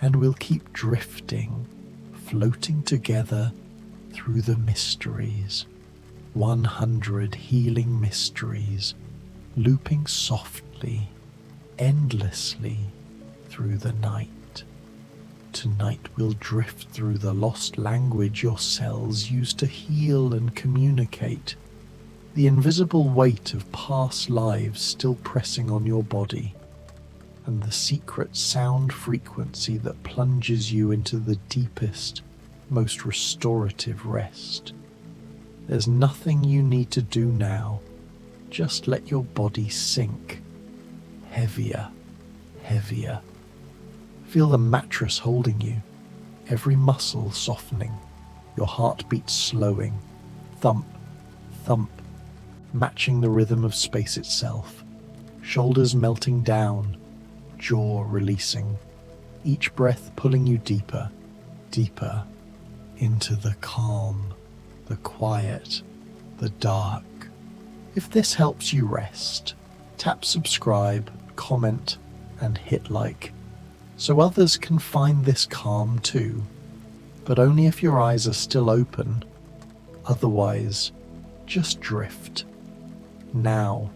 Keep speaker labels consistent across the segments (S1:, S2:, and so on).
S1: and we'll keep drifting, floating together through the mysteries. 100 healing mysteries, looping softly, endlessly through the night. Tonight we'll drift through the lost language your cells use to heal and communicate, the invisible weight of past lives still pressing on your body, and the secret sound frequency that plunges you into the deepest, most restorative rest. There's nothing you need to do now. Just let your body sink. Heavier, heavier. Feel the mattress holding you, every muscle softening, your heartbeat slowing, thump, thump, matching the rhythm of space itself. Shoulders melting down, jaw releasing, each breath pulling you deeper, deeper into the calm, the quiet, the dark. If this helps you rest, tap subscribe, comment, and hit like, so others can find this calm too, but only if your eyes are still open. Otherwise, just drift. Now,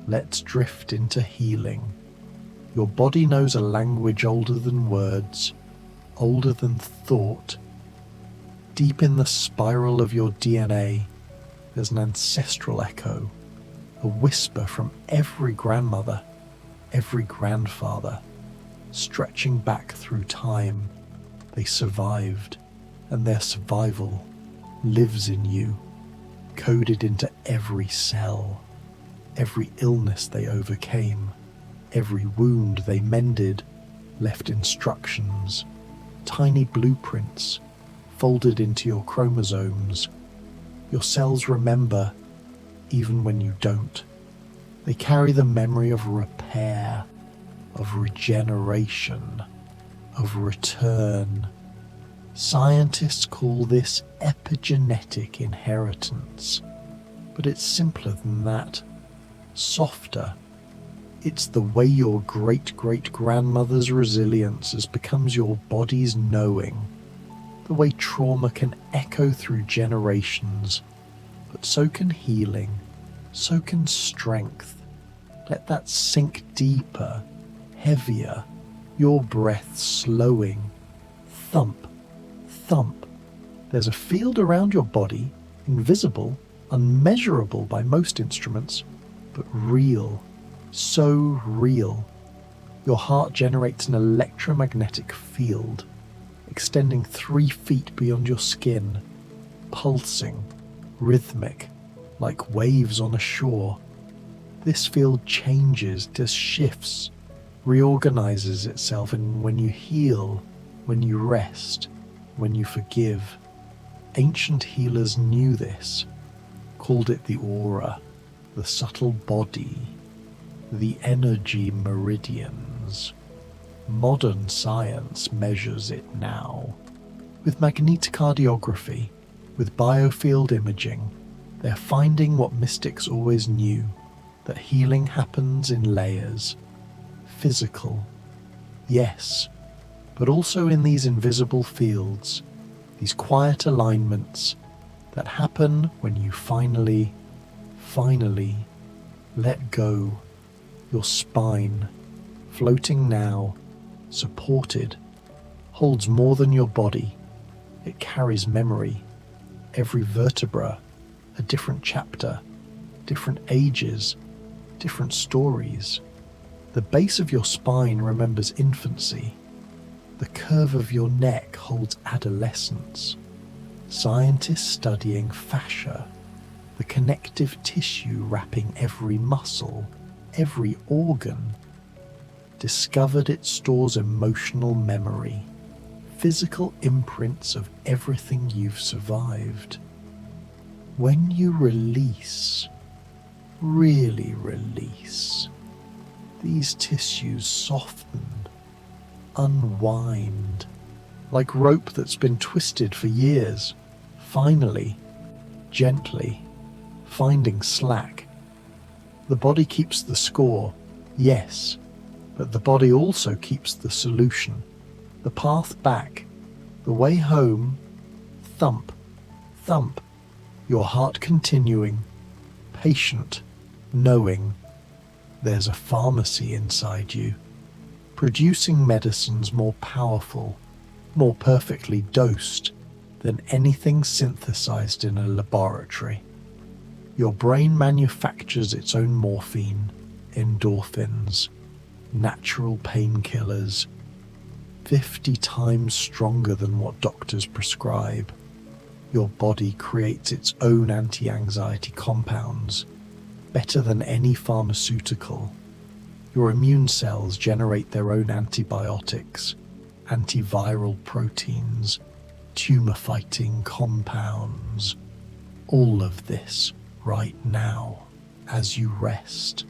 S1: let's drift into healing. Your body knows a language older than words, older than thought. Deep in the spiral of your DNA, there's an ancestral echo, a whisper from every grandmother, every grandfather, stretching back through time. They survived, and their survival lives in you, coded into every cell, every illness they overcame, every wound they mended, left instructions, tiny blueprints folded into your chromosomes. Your cells remember, even when you don't. They carry the memory of repair, of regeneration, of return. Scientists call this epigenetic inheritance, but it's simpler than that, softer. It's the way your great-great-grandmother's resilience has becomes your body's knowing, the way trauma can echo through generations, but so can healing, so can strength. Let that sink deeper, heavier, your breath slowing. Thump, thump. There's a field around your body, invisible, unmeasurable by most instruments, but real, so real. Your heart generates an electromagnetic field, extending 3 feet beyond your skin, pulsing, rhythmic, like waves on a shore. This field changes, just shifts, reorganizes itself, and when you heal, when you rest, when you forgive. Ancient healers knew this, called it the aura, the subtle body, the energy meridians. Modern science measures it now. With magnetocardiography, with biofield imaging, they're finding what mystics always knew, that healing happens in layers. Physical, yes, but also in these invisible fields, these quiet alignments that happen when you finally let go. Your spine, floating now, supported, holds more than your body. It carries memory. Every vertebra, a different chapter, different ages, different stories. The base of your spine remembers infancy. The curve of your neck holds adolescence. Scientists studying fascia, the connective tissue wrapping every muscle, every organ, discovered it stores emotional memory, physical imprints of everything you've survived. When you release, really release, these tissues soften, unwind, like rope that's been twisted for years, finally, gently, finding slack. The body keeps the score, yes, but the body also keeps the solution. The path back, the way home, thump, thump, your heart continuing, patient, knowing there's a pharmacy inside you, producing medicines more powerful, more perfectly dosed than anything synthesized in a laboratory. Your brain manufactures its own morphine, endorphins, natural painkillers, 50 times stronger than what doctors prescribe. Your body creates its own anti-anxiety compounds, better than any pharmaceutical. Your immune cells generate their own antibiotics, antiviral proteins, tumor-fighting compounds. All of this right now as you rest.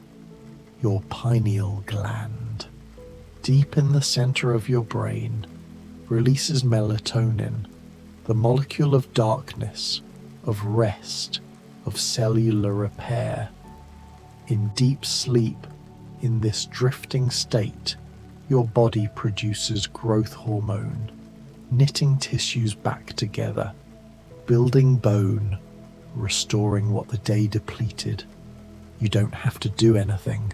S1: Your pineal gland, deep in the center of your brain, releases melatonin, the molecule of darkness, of rest, of cellular repair. In deep sleep, in this drifting state, your body produces growth hormone, knitting tissues back together, building bone, restoring what the day depleted. You don't have to do anything.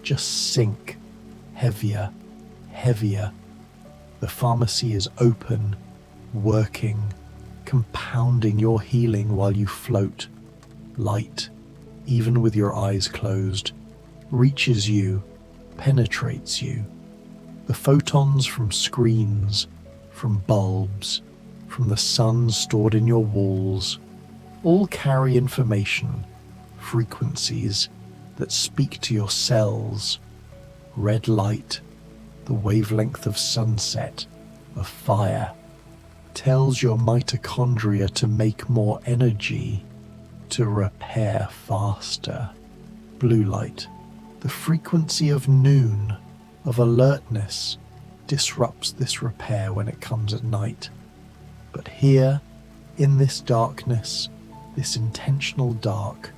S1: Just sink, heavier, heavier. The pharmacy is open, working, compounding your healing while you float. Light, even with your eyes closed, reaches you, penetrates you. The photons from screens, from bulbs, from the sun stored in your walls, all carry information, frequencies that speak to your cells. Red light, the wavelength of sunset, of fire, tells your mitochondria to make more energy, to repair faster. Blue light, the frequency of noon, of alertness, disrupts this repair when it comes at night. But here, in this darkness, this intentional dark,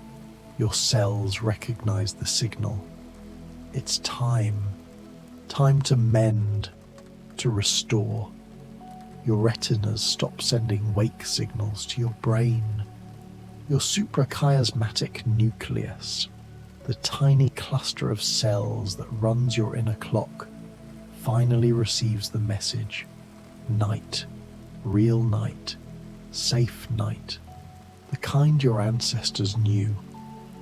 S1: your cells recognize the signal. It's time to mend, to restore. Your retinas stop sending wake signals to your brain. Your suprachiasmatic nucleus, the tiny cluster of cells that runs your inner clock, finally receives the message. Night, real night, safe night, the kind your ancestors knew,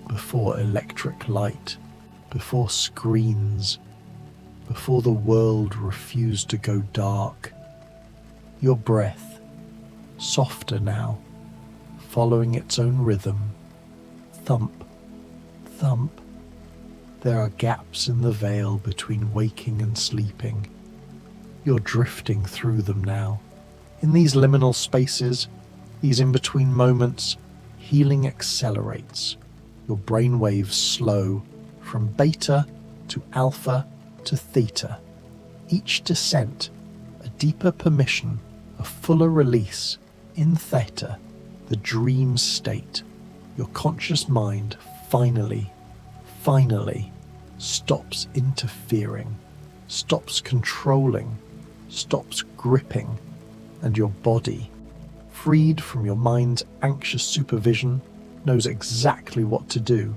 S1: before electric light, before screens, before the world refused to go dark. Your breath, softer now, following its own rhythm. Thump, thump. There are gaps in the veil between waking and sleeping. You're drifting through them now. In these liminal spaces, these in-between moments, healing accelerates. Your brainwaves slow from beta to alpha to theta. Each descent, a deeper permission, a fuller release. In theta, the dream state, your conscious mind finally stops interfering, stops controlling, stops gripping, and your body, freed from your mind's anxious supervision, knows exactly what to do.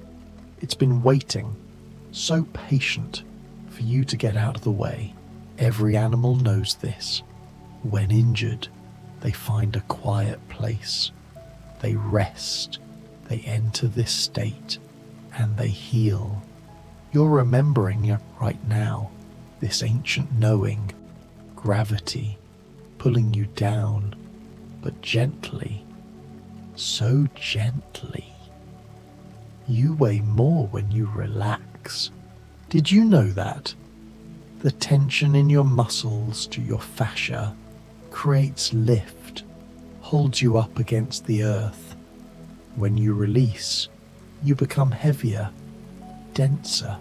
S1: It's been waiting, so patient, for you to get out of the way. Every animal knows this. When injured, they find a quiet place. They rest, they enter this state, and they heal. You're remembering it right now, this ancient knowing, gravity, pulling you down, but gently, so gently. You weigh more when you relax. Did you know that? The tension in your muscles to your fascia creates lift, holds you up against the earth. When you release, you become heavier, denser,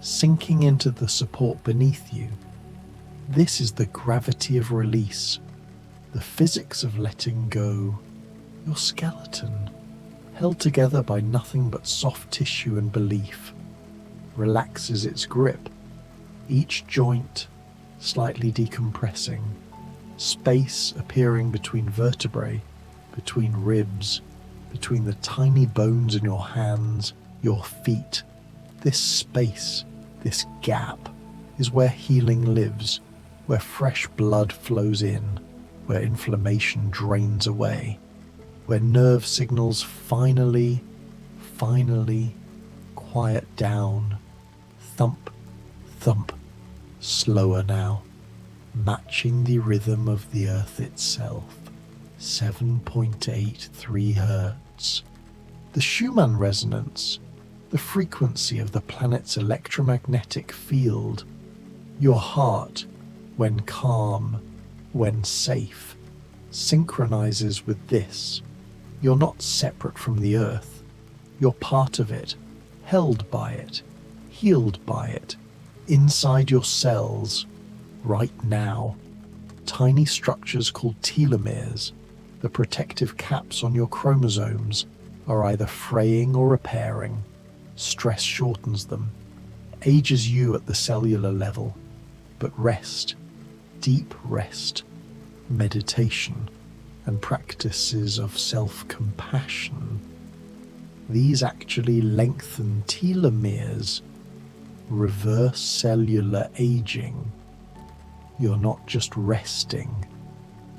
S1: sinking into the support beneath you. This is the gravity of release, the physics of letting go. Your skeleton, held together by nothing but soft tissue and belief, relaxes its grip. Each joint, slightly decompressing, space appearing between vertebrae, between ribs, between the tiny bones in your hands, your feet. This space, this gap, is where healing lives, where fresh blood flows in, where inflammation drains away, where nerve signals finally quiet down. Thump, thump, slower now, matching the rhythm of the earth itself. 7.83 Hertz. The Schumann resonance, the frequency of the planet's electromagnetic field. Your heart, when calm, when safe, synchronizes with this. You're not separate from the earth. You're part of it, held by it, healed by it, inside your cells, right now. Tiny structures called telomeres, the protective caps on your chromosomes, are either fraying or repairing. Stress shortens them, ages you at the cellular level. But rest, deep rest, meditation, and practices of self-compassion, these actually lengthen telomeres, reverse cellular aging. You're not just resting,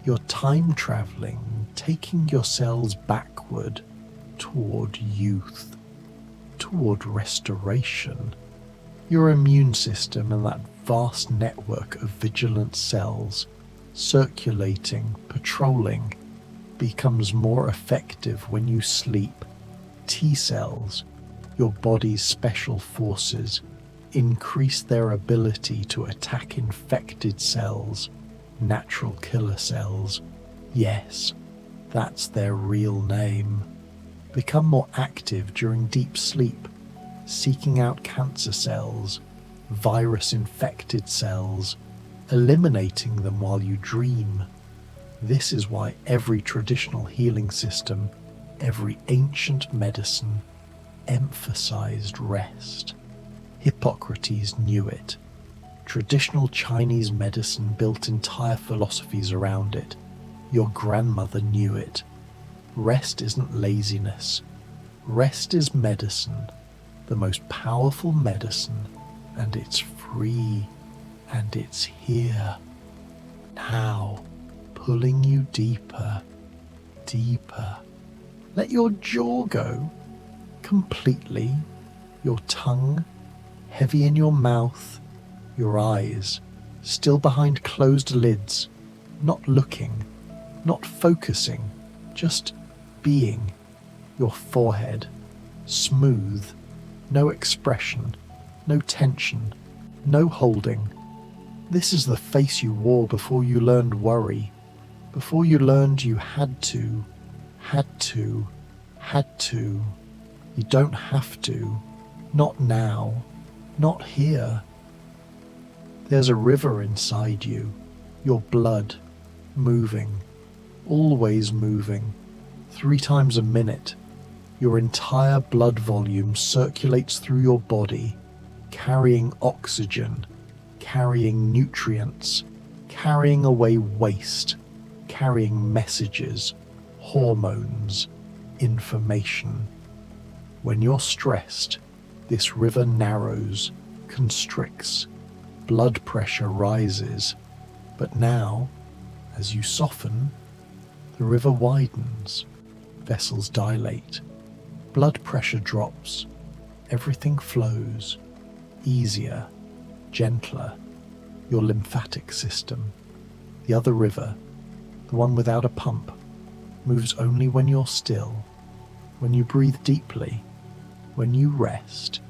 S1: you're time traveling, taking your cells backward toward youth, toward restoration. Your immune system and that vast network of vigilant cells circulating, patrolling, becomes more effective when you sleep. T cells, your body's special forces, increase their ability to attack infected cells, natural killer cells. Yes, that's their real name. Become more active during deep sleep, seeking out cancer cells, virus-infected cells, eliminating them while you dream. This is why every traditional healing system, every ancient medicine, emphasized rest. Hippocrates knew it. Traditional Chinese medicine built entire philosophies around it. Your grandmother knew it. Rest isn't laziness. Rest is medicine, the most powerful medicine, and it's free, and it's here, now, pulling you deeper, deeper. Let your jaw go completely, your tongue heavy in your mouth, your eyes still behind closed lids, not looking, not focusing, just being. Your forehead smooth, no expression, no tension, no holding. This is the face you wore before you learned worry, before you learned you had to. You don't have to. Not now. Not here. There's a river inside you, your blood, moving, always moving, 3 times a minute. Your entire blood volume circulates through your body, carrying oxygen, carrying nutrients, carrying away waste, carrying messages, hormones, information. When you're stressed, this river narrows, constricts, blood pressure rises. But now, as you soften, the river widens, vessels dilate, blood pressure drops, everything flows, easier, gentler. Your lymphatic system, the other river, the one without a pump, moves only when you're still, when you breathe deeply, when you rest.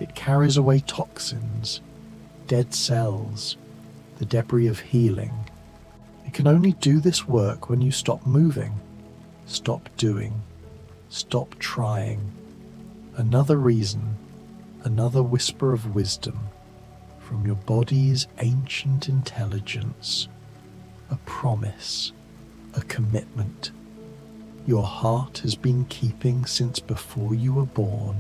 S1: It carries away toxins, dead cells, the debris of healing. It can only do this work when you stop moving, stop doing, stop trying. Another reason, another whisper of wisdom from your body's ancient intelligence, a promise, a commitment. Your heart has been keeping since before you were born,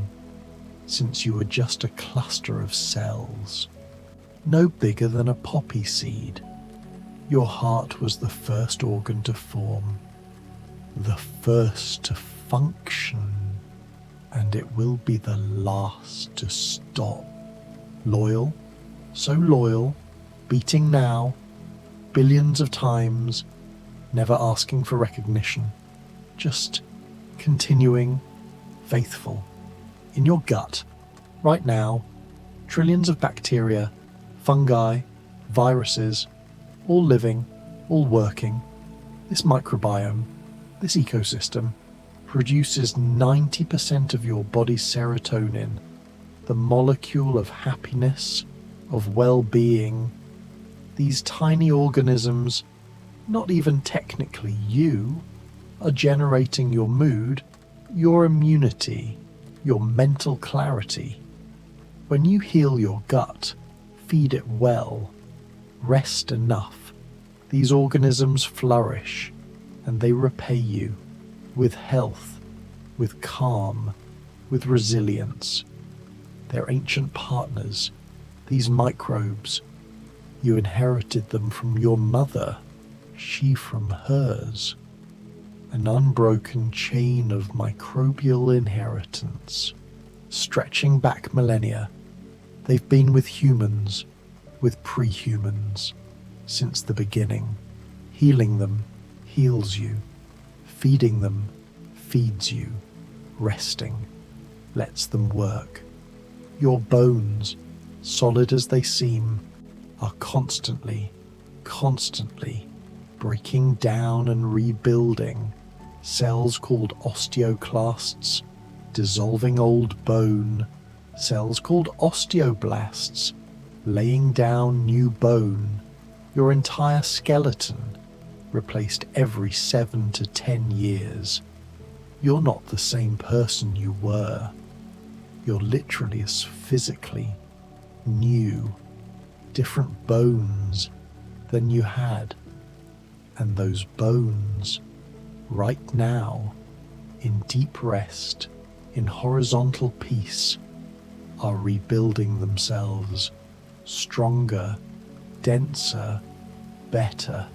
S1: since you were just a cluster of cells. no bigger than a poppy seed. Your heart was the first organ to form, the first to function, and it will be the last to stop. Loyal, so loyal, beating now, billions of times, never asking for recognition, just continuing, faithful. In your gut, right now, trillions of bacteria, fungi, viruses, all living, all working. This microbiome, this ecosystem, produces 90% of your body's serotonin, the molecule of happiness, of well-being. These tiny organisms, not even technically you, are generating your mood, your immunity, your mental clarity. When you heal your gut, feed it well, rest enough, these organisms flourish, and they repay you with health, with calm, with resilience. They're ancient partners, these microbes. You inherited them from your mother, she from hers. An unbroken chain of microbial inheritance, stretching back millennia. They've been with humans, with pre-humans, since the beginning. Healing them heals you. Feeding them feeds you. Resting lets them work. Your bones, solid as they seem, are constantly breaking down and rebuilding. Cells called osteoclasts, dissolving old bone. Cells called osteoblasts, laying down new bone. Your entire skeleton, replaced every 7 to 10 years. You're not the same person you were. You're literally as physically new, different bones than you had. And those bones, right now, in deep rest, in horizontal peace, are rebuilding themselves, stronger, denser, better.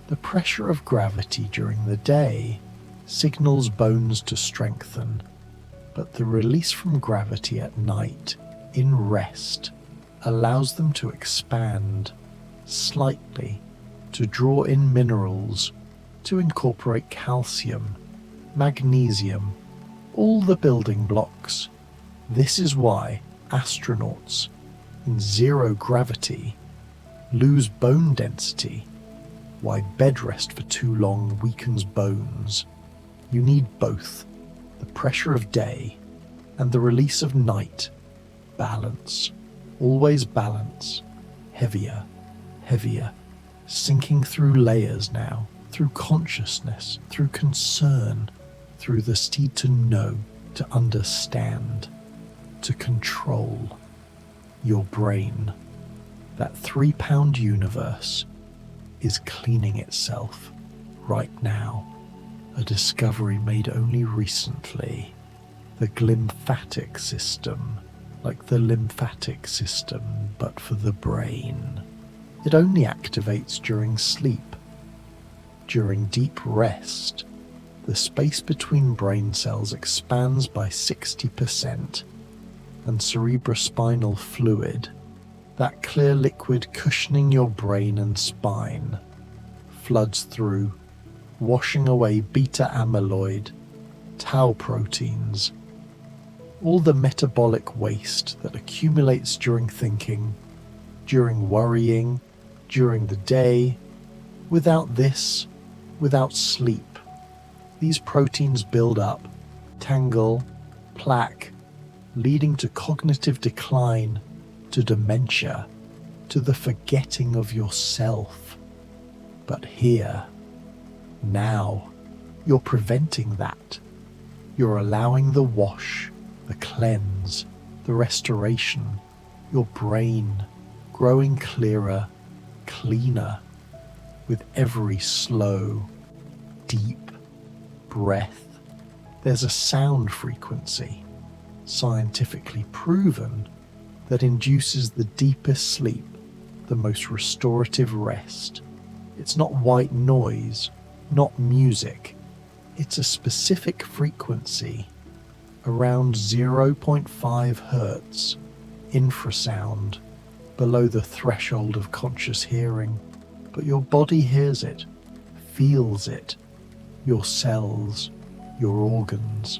S1: The pressure of gravity during the day signals bones to strengthen, but the release from gravity at night, in rest, allows them to expand slightly, to draw in minerals, to incorporate calcium, magnesium, all the building blocks. This is why astronauts in zero gravity lose bone density, why bed rest for too long weakens bones. You need both, the pressure of day and the release of night. Balance, always balance, heavier, heavier, sinking through layers now, through consciousness, through concern, through the need to know, to understand, to control. Your brain, that 3-pound universe, is cleaning itself right now. A discovery made only recently. The glymphatic system, like the lymphatic system, but for the brain. It only activates during sleep. During deep rest, the space between brain cells expands by 60%, and cerebrospinal fluid, that clear liquid cushioning your brain and spine, floods through, washing away beta amyloid, tau proteins, all the metabolic waste that accumulates during thinking, during worrying, during the day. Without this, without sleep, these proteins build up, tangle, plaque, leading to cognitive decline, to dementia, to the forgetting of yourself. But here, now, you're preventing that. You're allowing the wash, the cleanse, the restoration, your brain growing clearer, cleaner, with every slow, deep breath. There's a sound frequency, scientifically proven, that induces the deepest sleep the most restorative rest. It's not white noise, not music. It's a specific frequency, around 0.5 hertz, infrasound, below the threshold of conscious hearing. But your body hears it, feels it. Your cells, your organs,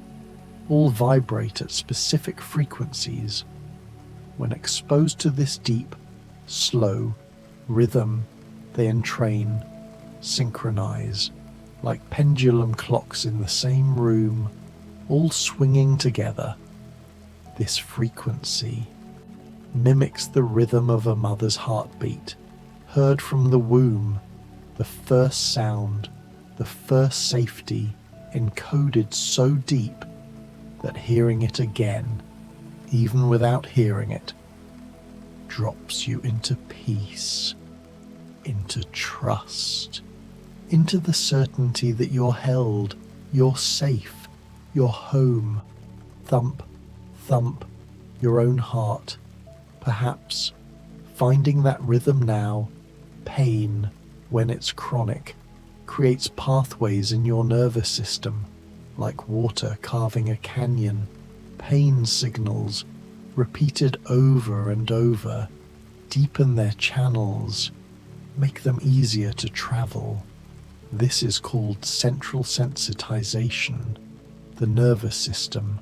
S1: all vibrate at specific frequencies. When exposed to this deep, slow rhythm, they entrain, synchronize, like pendulum clocks in the same room, all swinging together. This frequency mimics the rhythm of a mother's heartbeat, heard from the womb, the first sound, the first safety, encoded so deep that hearing it again, even without hearing it, drops you into peace, into trust, into the certainty that you're held, you're safe, you're home. Thump, thump, your own heart. Perhaps finding that rhythm now, pain, when it's chronic, creates pathways in your nervous system, like water carving a canyon. Pain signals, repeated over and over, deepen their channels, make them easier to travel. This is called central sensitization, the nervous system,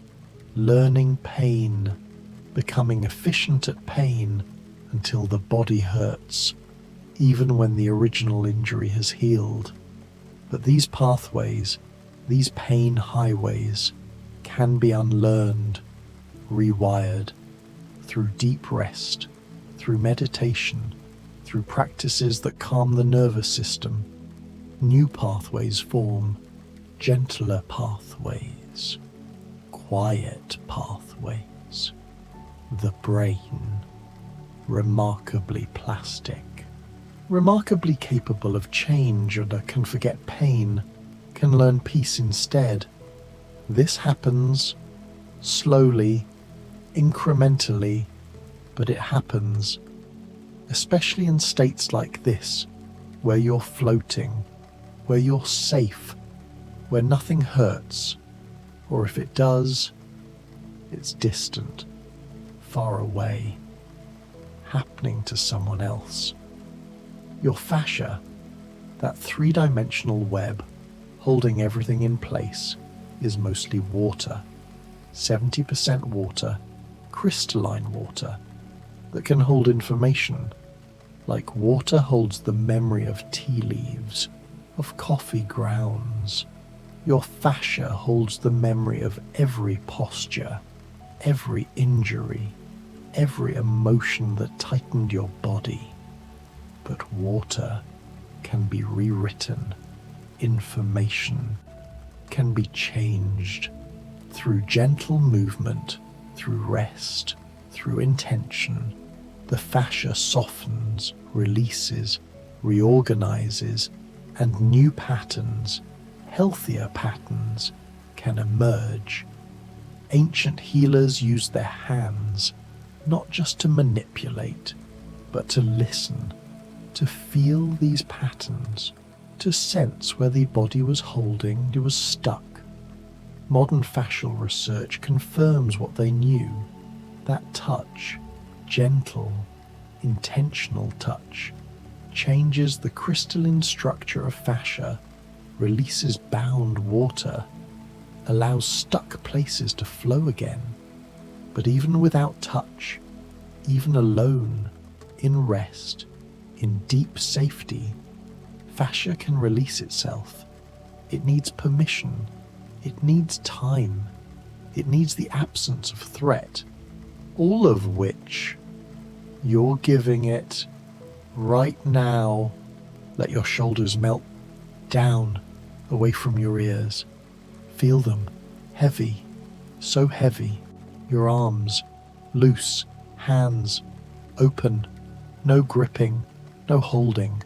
S1: learning pain, becoming efficient at pain until the body hurts, even when the original injury has healed. But these pathways, these pain highways, can be unlearned, rewired, through deep rest, through meditation, through practices that calm the nervous system. New pathways form, gentler pathways, quiet pathways. The brain, remarkably plastic, remarkably capable of change and can forget pain, can learn peace instead. This happens slowly, incrementally, but it happens, especially in states like this, where you're floating, where you're safe, where nothing hurts, or if it does, it's distant, far away, happening to someone else. Your fascia, that three-dimensional web holding everything in place, is mostly water, 70% water, crystalline water, that can hold information, like water holds the memory of tea leaves, of coffee grounds. Your fascia holds the memory of every posture, every injury, every emotion that tightened your body. But water can be rewritten, information can be changed through gentle movement, through rest, through intention. The fascia softens, releases, reorganizes, and new patterns, healthier patterns, can emerge. Ancient healers used their hands, not just to manipulate, but to listen, to feel these patterns, to sense where the body was holding, it was stuck. Modern fascial research confirms what they knew. That touch, gentle, intentional touch, changes the crystalline structure of fascia, releases bound water, allows stuck places to flow again. But even without touch, even alone, in rest, in deep safety, fascia can release itself. It needs permission. It needs time. It needs the absence of threat, all of which you're giving it right now. Let your shoulders melt down, away from your ears. Feel them, heavy, so heavy. Your arms, loose, hands, open, no gripping, no holding.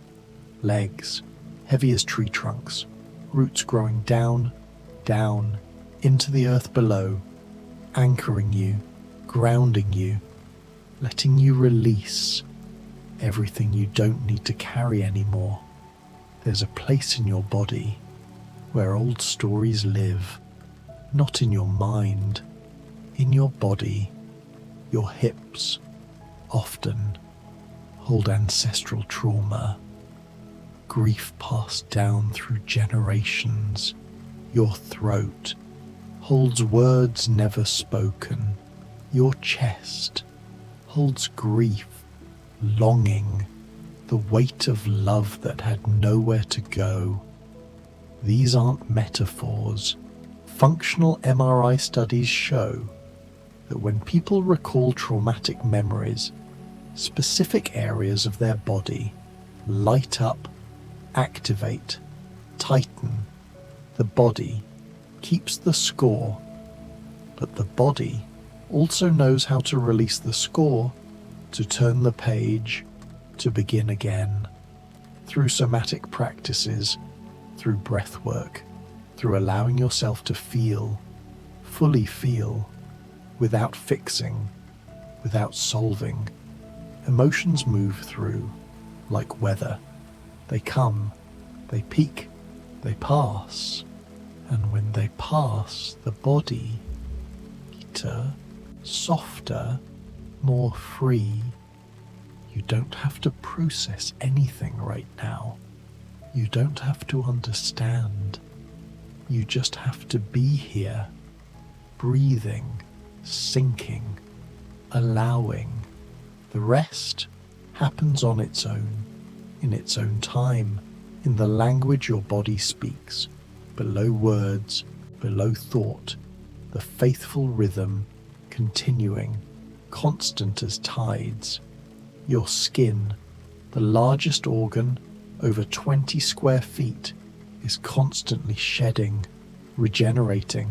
S1: Legs, heavy as tree trunks, roots growing down, down, into the earth below, anchoring you, grounding you, letting you release everything you don't need to carry anymore. There's a place in your body where old stories live, not in your mind, in your body. Your hips often hold ancestral trauma, grief passed down through generations. Your throat holds words never spoken. Your chest holds grief, longing, the weight of love that had nowhere to go. These aren't metaphors. Functional MRI studies show that when people recall traumatic memories, specific areas of their body light up, activate, tighten. The body keeps the score, but the body also knows how to release the score, to turn the page, to begin again. Through somatic practices, through breath work, through allowing yourself to feel, fully feel, without fixing, without solving. Emotions move through like weather. They come, they peak, they pass. And when they pass, the body, lighter, softer, more free. You don't have to process anything right now. You don't have to understand. You just have to be here, breathing, sinking, allowing. The rest happens on its own, in its own time, in the language your body speaks, below words, below thought, the faithful rhythm, continuing, constant as tides. Your skin, the largest organ, over 20 square feet, is constantly shedding, regenerating.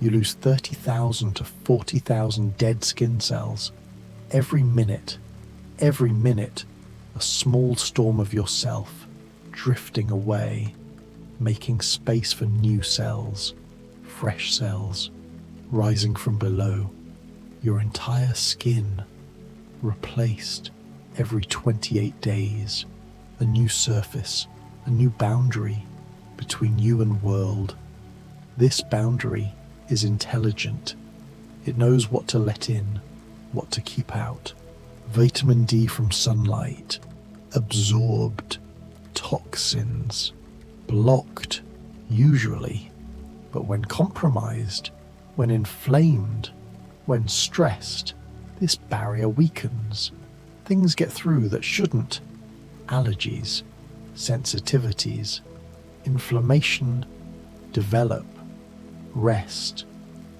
S1: You lose 30,000 to 40,000 dead skin cells. Every minute, a small storm of yourself drifting away, making space for new cells, fresh cells, rising from below. Your entire skin replaced every 28 days. A new surface, a new boundary between you and world. This boundary is intelligent. It knows what to let in, what to keep out. Vitamin D from sunlight, absorbed, toxins, blocked, usually. But when compromised, when inflamed, when stressed, this barrier weakens. Things get through that shouldn't. Allergies, sensitivities, inflammation develop. Rest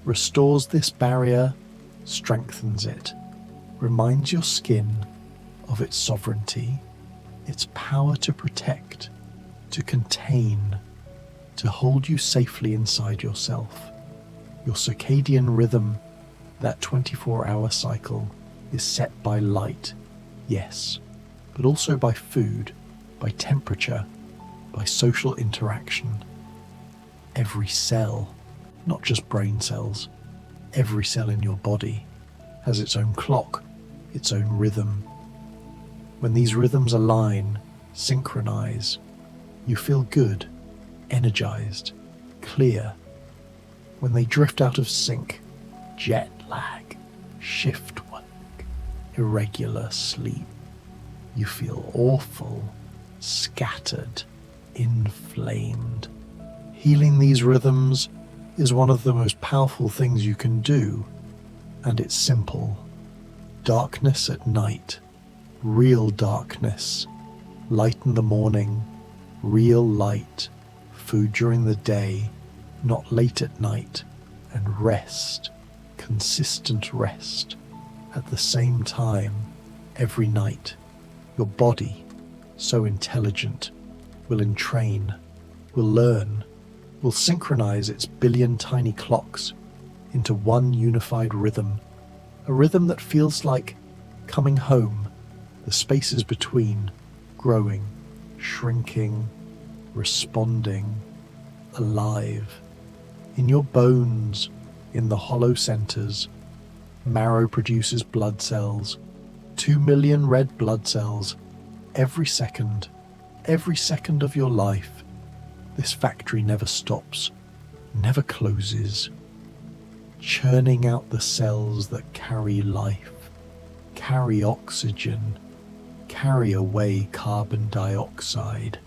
S1: restores this barrier, strengthens it, reminds your skin of its sovereignty, its power to protect, to contain, to hold you safely inside yourself. Your circadian rhythm, that 24-hour cycle, is set by light, yes, but also by food, by temperature, by social interaction. Every cell, not just brain cells, every cell in your body has its own clock, its own rhythm. When these rhythms align, synchronize, you feel good, energized, clear. When they drift out of sync, jet lag, shift work, irregular sleep, you feel awful, scattered, inflamed. Healing these rhythms is one of the most powerful things you can do, and it's simple. Darkness at night, real darkness, light in the morning, real light, food during the day, not late at night, and rest, consistent rest, at the same time, every night. Your body, so intelligent, will entrain, will learn, will synchronize its billion tiny clocks into one unified rhythm, a rhythm that feels like coming home, the spaces between, growing, shrinking, responding, alive. In your bones, in the hollow centers, marrow produces blood cells, 2 million red blood cells every second of your life. This factory never stops, never closes, churning out the cells that carry life, carry oxygen, carry away carbon dioxide.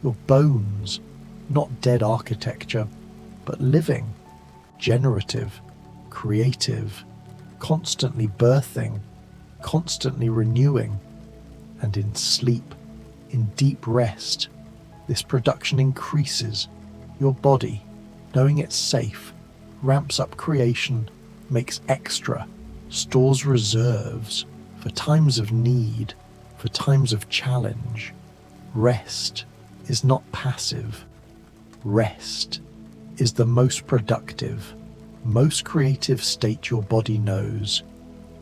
S1: Your bones, not dead architecture, but living, generative, creative, constantly birthing, constantly renewing. And in sleep, in deep rest, this production increases. Your body, knowing it's safe, ramps up creation, makes extra, stores reserves for times of need, for times of challenge. Rest is not passive. Rest is the most productive, most creative state your body knows.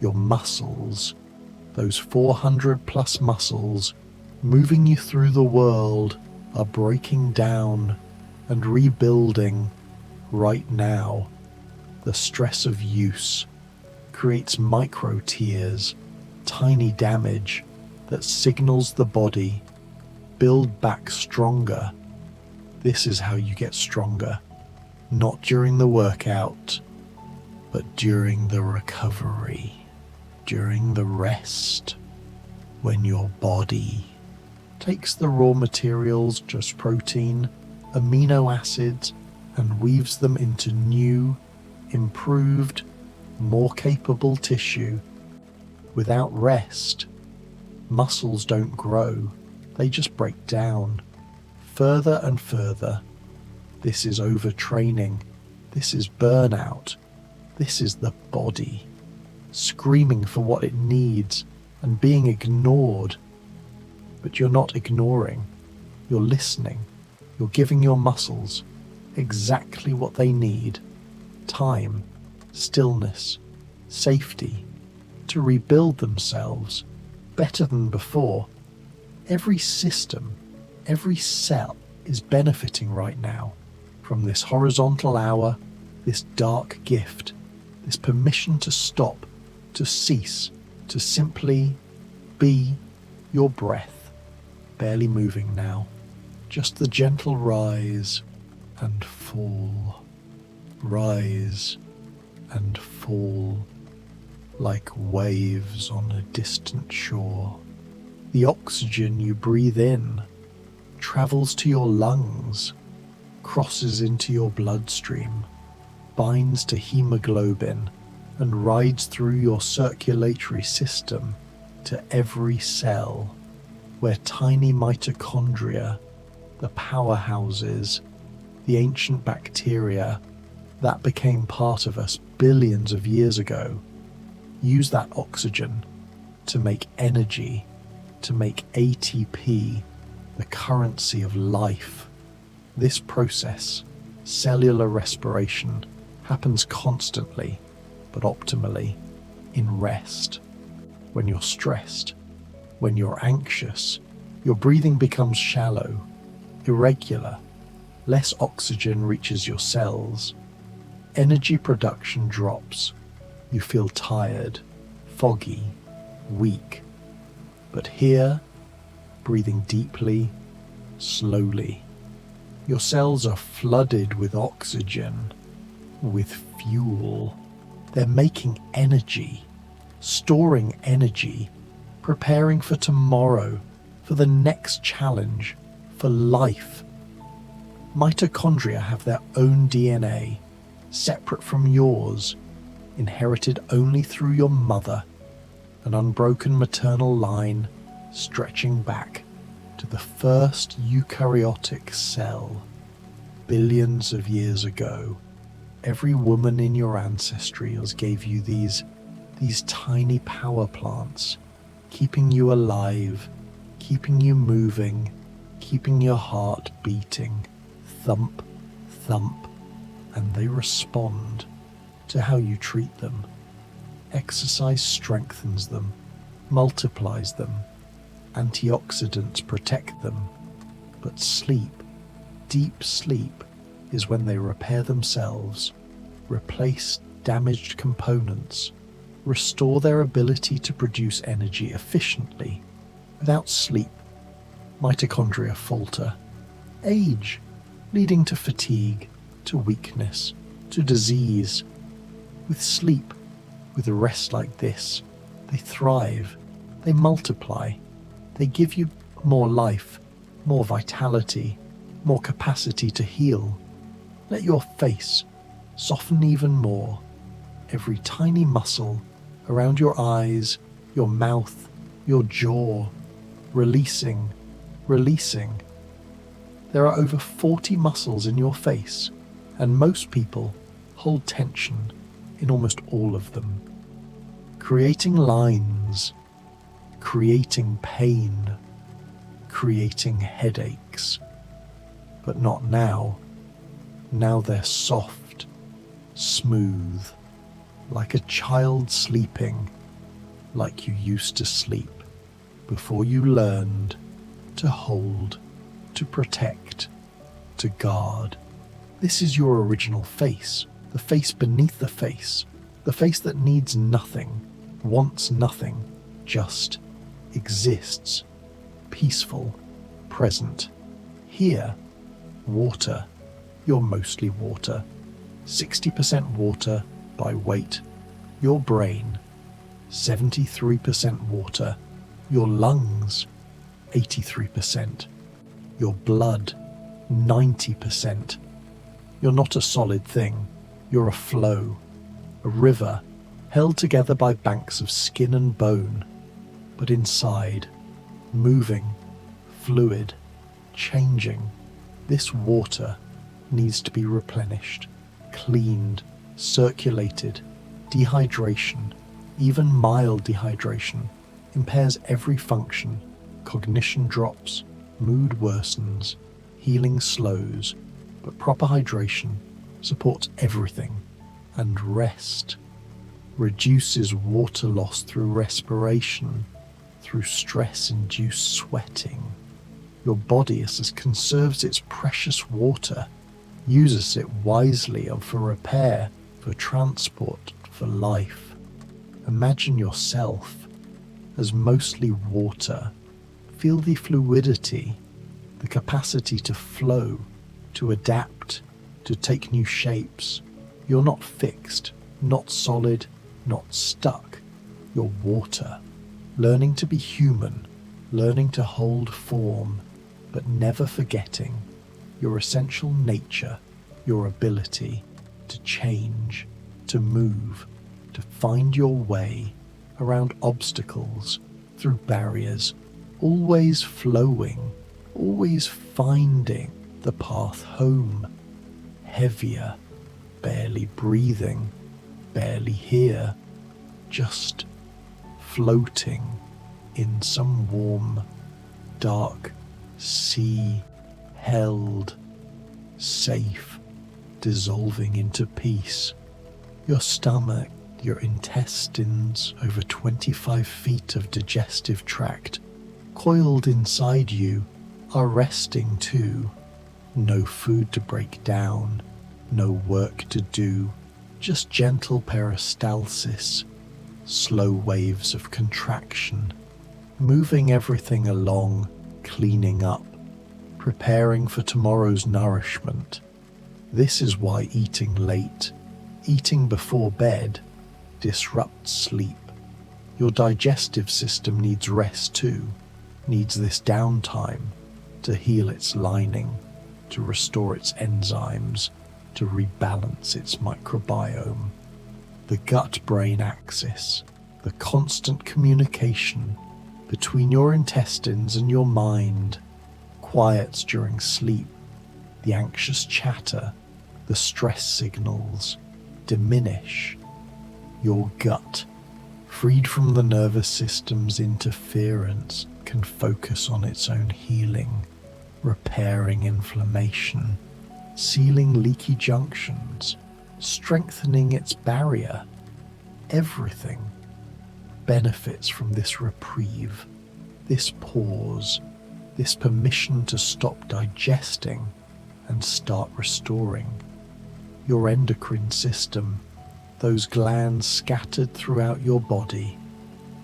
S1: Your muscles, those 400 plus muscles moving you through the world, are breaking down and rebuilding right now. The stress of use creates micro tears, tiny damage that signals the body, build back stronger. This is how you get stronger, not during the workout, but during the recovery, during the rest, when your body takes the raw materials, just protein, amino acids, and weaves them into new, improved, more capable tissue. Without rest, muscles don't grow, they just break down, further and further. This is overtraining, this is burnout, this is the body, screaming for what it needs and being ignored. But you're not ignoring, you're listening, you're giving your muscles exactly what they need: time, stillness, safety, to rebuild themselves better than before. Every system, every cell is benefiting right now from this horizontal hour, this dark gift, this permission to stop, to cease, to simply be your breath. Barely moving now, just the gentle rise and fall, rise and fall, like waves on a distant shore. The oxygen you breathe in travels to your lungs, crosses into your bloodstream, binds to hemoglobin, and rides through your circulatory system to every cell, where tiny mitochondria, the powerhouses, the ancient bacteria that became part of us billions of years ago, use that oxygen to make energy, to make ATP, the currency of life. This process, cellular respiration, happens constantly, but optimally, in rest. When you're stressed, when you're anxious, your breathing becomes shallow, irregular, less oxygen reaches your cells, energy production drops, you feel tired, foggy, weak. But here, breathing deeply, slowly, your cells are flooded with oxygen, with fuel. They're making energy, storing energy, preparing for tomorrow, for the next challenge, for life. Mitochondria have their own DNA, separate from yours, inherited only through your mother, an unbroken maternal line stretching back to the first eukaryotic cell. Billions of years ago, every woman in your ancestrals gave you these tiny power plants, keeping you alive, keeping you moving, keeping your heart beating, thump, thump, and they respond to how you treat them. Exercise strengthens them, multiplies them, antioxidants protect them, but sleep, deep sleep, is when they repair themselves, replace damaged components, restore their ability to produce energy efficiently. Without sleep, mitochondria falter, age, leading to fatigue, to weakness, to disease. With sleep, with rest like this, they thrive, they multiply, they give you more life, more vitality, more capacity to heal. Let your face soften even more. Every tiny muscle around your eyes, your mouth, your jaw, releasing, releasing. There are over 40 muscles in your face, and most people hold tension in almost all of them, creating lines, creating pain, creating headaches. But not now. Now they're soft, smooth, like a child sleeping, like you used to sleep before you learned to hold, to protect, to guard. This is your original face, the face beneath the face that needs nothing, wants nothing, just exists, peaceful, present. Here, water. You're mostly water. 60% water by weight. Your brain, 73% water. Your lungs, 83%. Your blood, 90%. You're not a solid thing. You're a flow, a river, held together by banks of skin and bone, but inside, moving, fluid, changing. This water needs to be replenished, cleaned, circulated. Dehydration, even mild dehydration, impairs every function. Cognition drops, mood worsens, healing slows, but proper hydration supports everything. And rest reduces water loss through respiration, through stress-induced sweating. Your body conserves its precious water, uses it wisely for repair, for transport, for life. Imagine yourself as mostly water. Feel the fluidity, the capacity to flow, to adapt, to take new shapes. You're not fixed, not solid, not stuck. You're water, learning to be human, learning to hold form, but never forgetting your essential nature, your ability to change, to move, to find your way around obstacles, through barriers, always flowing, always finding the path home. Heavier, barely breathing, barely here, just floating in some warm, dark sea, held, safe, dissolving into peace. Your stomach, your intestines, over 25 feet of digestive tract, coiled inside you, are resting too. No food to break down, no work to do, just gentle peristalsis, slow waves of contraction, moving everything along, cleaning up, preparing for tomorrow's nourishment. This is why eating late, eating before bed, disrupts sleep. Your digestive system needs rest too, needs this downtime to heal its lining, to restore its enzymes, to rebalance its microbiome. The gut-brain axis, the constant communication between your intestines and your mind, quiets during sleep. The anxious chatter, the stress signals diminish. Your gut, freed from the nervous system's interference, can focus on its own healing, repairing inflammation, sealing leaky junctions, strengthening its barrier. Everything benefits from this reprieve, this pause, this permission to stop digesting and start restoring. Your endocrine system, those glands scattered throughout your body,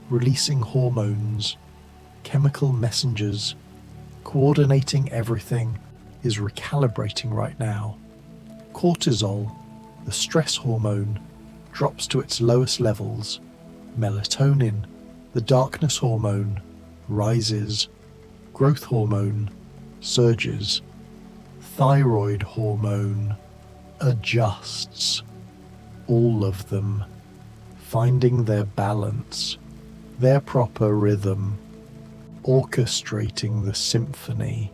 S1: releasing hormones, chemical messengers, coordinating everything, is recalibrating right now. Cortisol, the stress hormone, drops to its lowest levels. Melatonin, the darkness hormone, rises. Growth hormone surges. Thyroid hormone adjusts. All of them finding their balance, their proper rhythm, orchestrating the symphony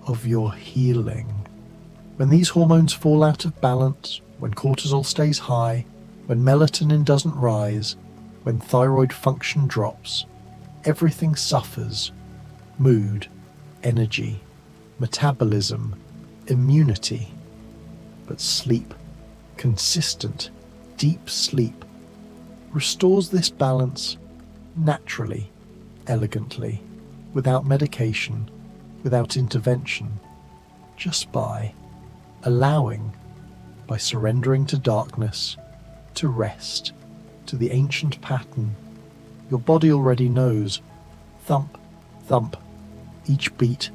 S1: of your healing. When these hormones fall out of balance, when cortisol stays high, when melatonin doesn't rise, when thyroid function drops, everything suffers. Mood, energy, metabolism, immunity. But sleep, consistent, deep sleep, restores this balance naturally, elegantly, without medication, without intervention, just by allowing, by surrendering to darkness, to rest, to the ancient pattern. Your body already knows. Thump, thump, each beat,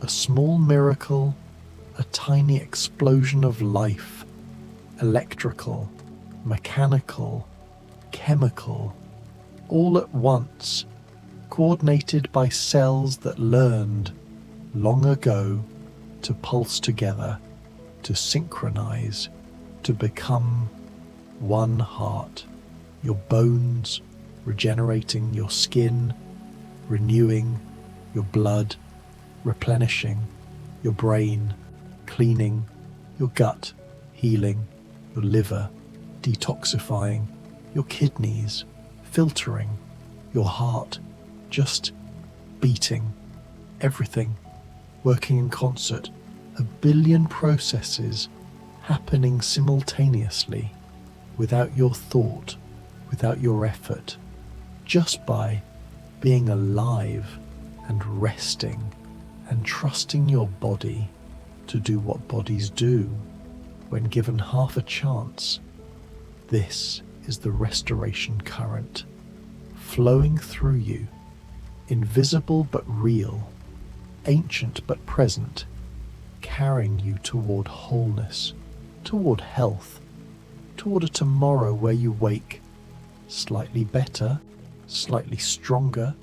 S1: a small miracle, a tiny explosion of life, electrical, mechanical, chemical, all at once, coordinated by cells that learned long ago to pulse together, to synchronize, to become one heart. Your bones regenerating, your skin renewing, your blood replenishing, your brain cleaning, your gut healing, your liver detoxifying, your kidneys filtering, your heart just beating, everything working in concert, a billion processes happening simultaneously, without your thought, without your effort, just by being alive and resting and trusting your body to do what bodies do when given half a chance. This is the restoration current, flowing through you, invisible but real, ancient but present, carrying you toward wholeness, toward health, toward a tomorrow where you wake slightly better, slightly stronger,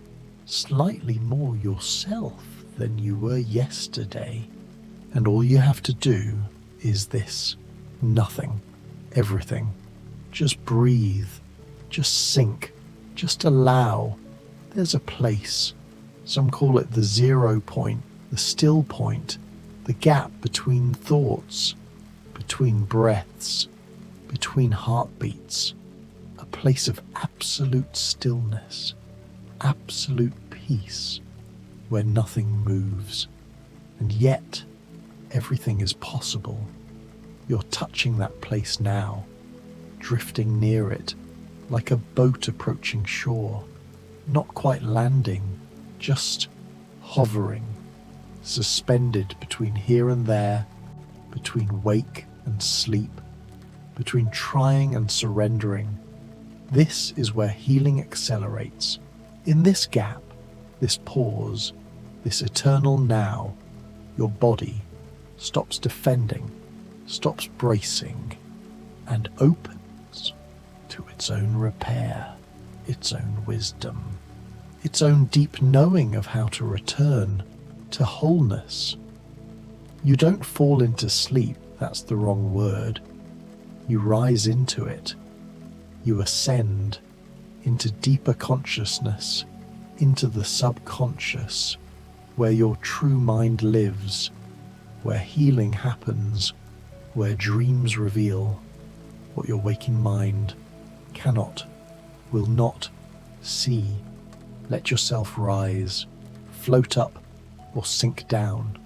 S1: slightly more yourself than you were yesterday. And all you have to do is this: nothing, everything. Just breathe, just sink, just allow. There's a place. Some call it the 0 point, the still point, the gap between thoughts, between breaths, between heartbeats, a place of absolute stillness, absolute peace, where nothing moves, and yet everything is possible. You're touching that place now, drifting near it like a boat approaching shore, not quite landing, just hovering, suspended between here and there, between wake and sleep, between trying and surrendering. This is where healing accelerates. In this gap, this pause, this eternal now, your body stops defending, stops bracing, and opens to its own repair, its own wisdom, its own deep knowing of how to return to wholeness. You don't fall into sleep, that's the wrong word. You rise into it. You ascend into deeper consciousness, into the subconscious, where your true mind lives, where healing happens, where dreams reveal what your waking mind cannot, will not see. Let yourself rise, float up, or sink down.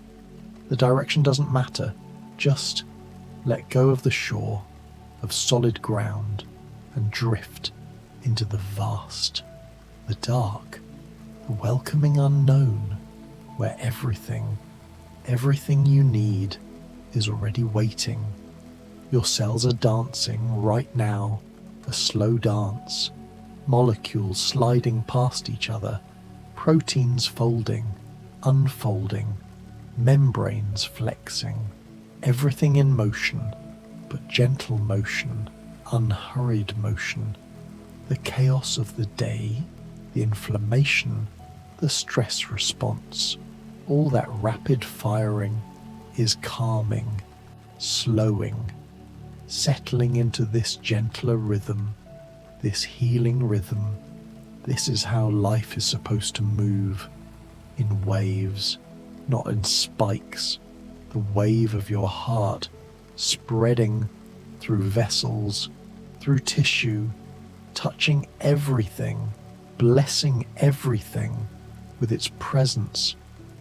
S1: The direction doesn't matter. Just let go of the shore, of solid ground, and drift into the vast, the dark, the welcoming unknown, where everything you need is already waiting. Your cells are dancing right now, a slow dance, molecules sliding past each other, proteins folding, unfolding, membranes flexing, everything in motion, but gentle motion, unhurried motion. The chaos of the day, the inflammation, the stress response, all that rapid firing is calming, slowing, settling into this gentler rhythm, this healing rhythm. This is how life is supposed to move, in waves, not in spikes. The wave of your heart spreading through vessels, through tissue, touching everything, blessing everything with its presence,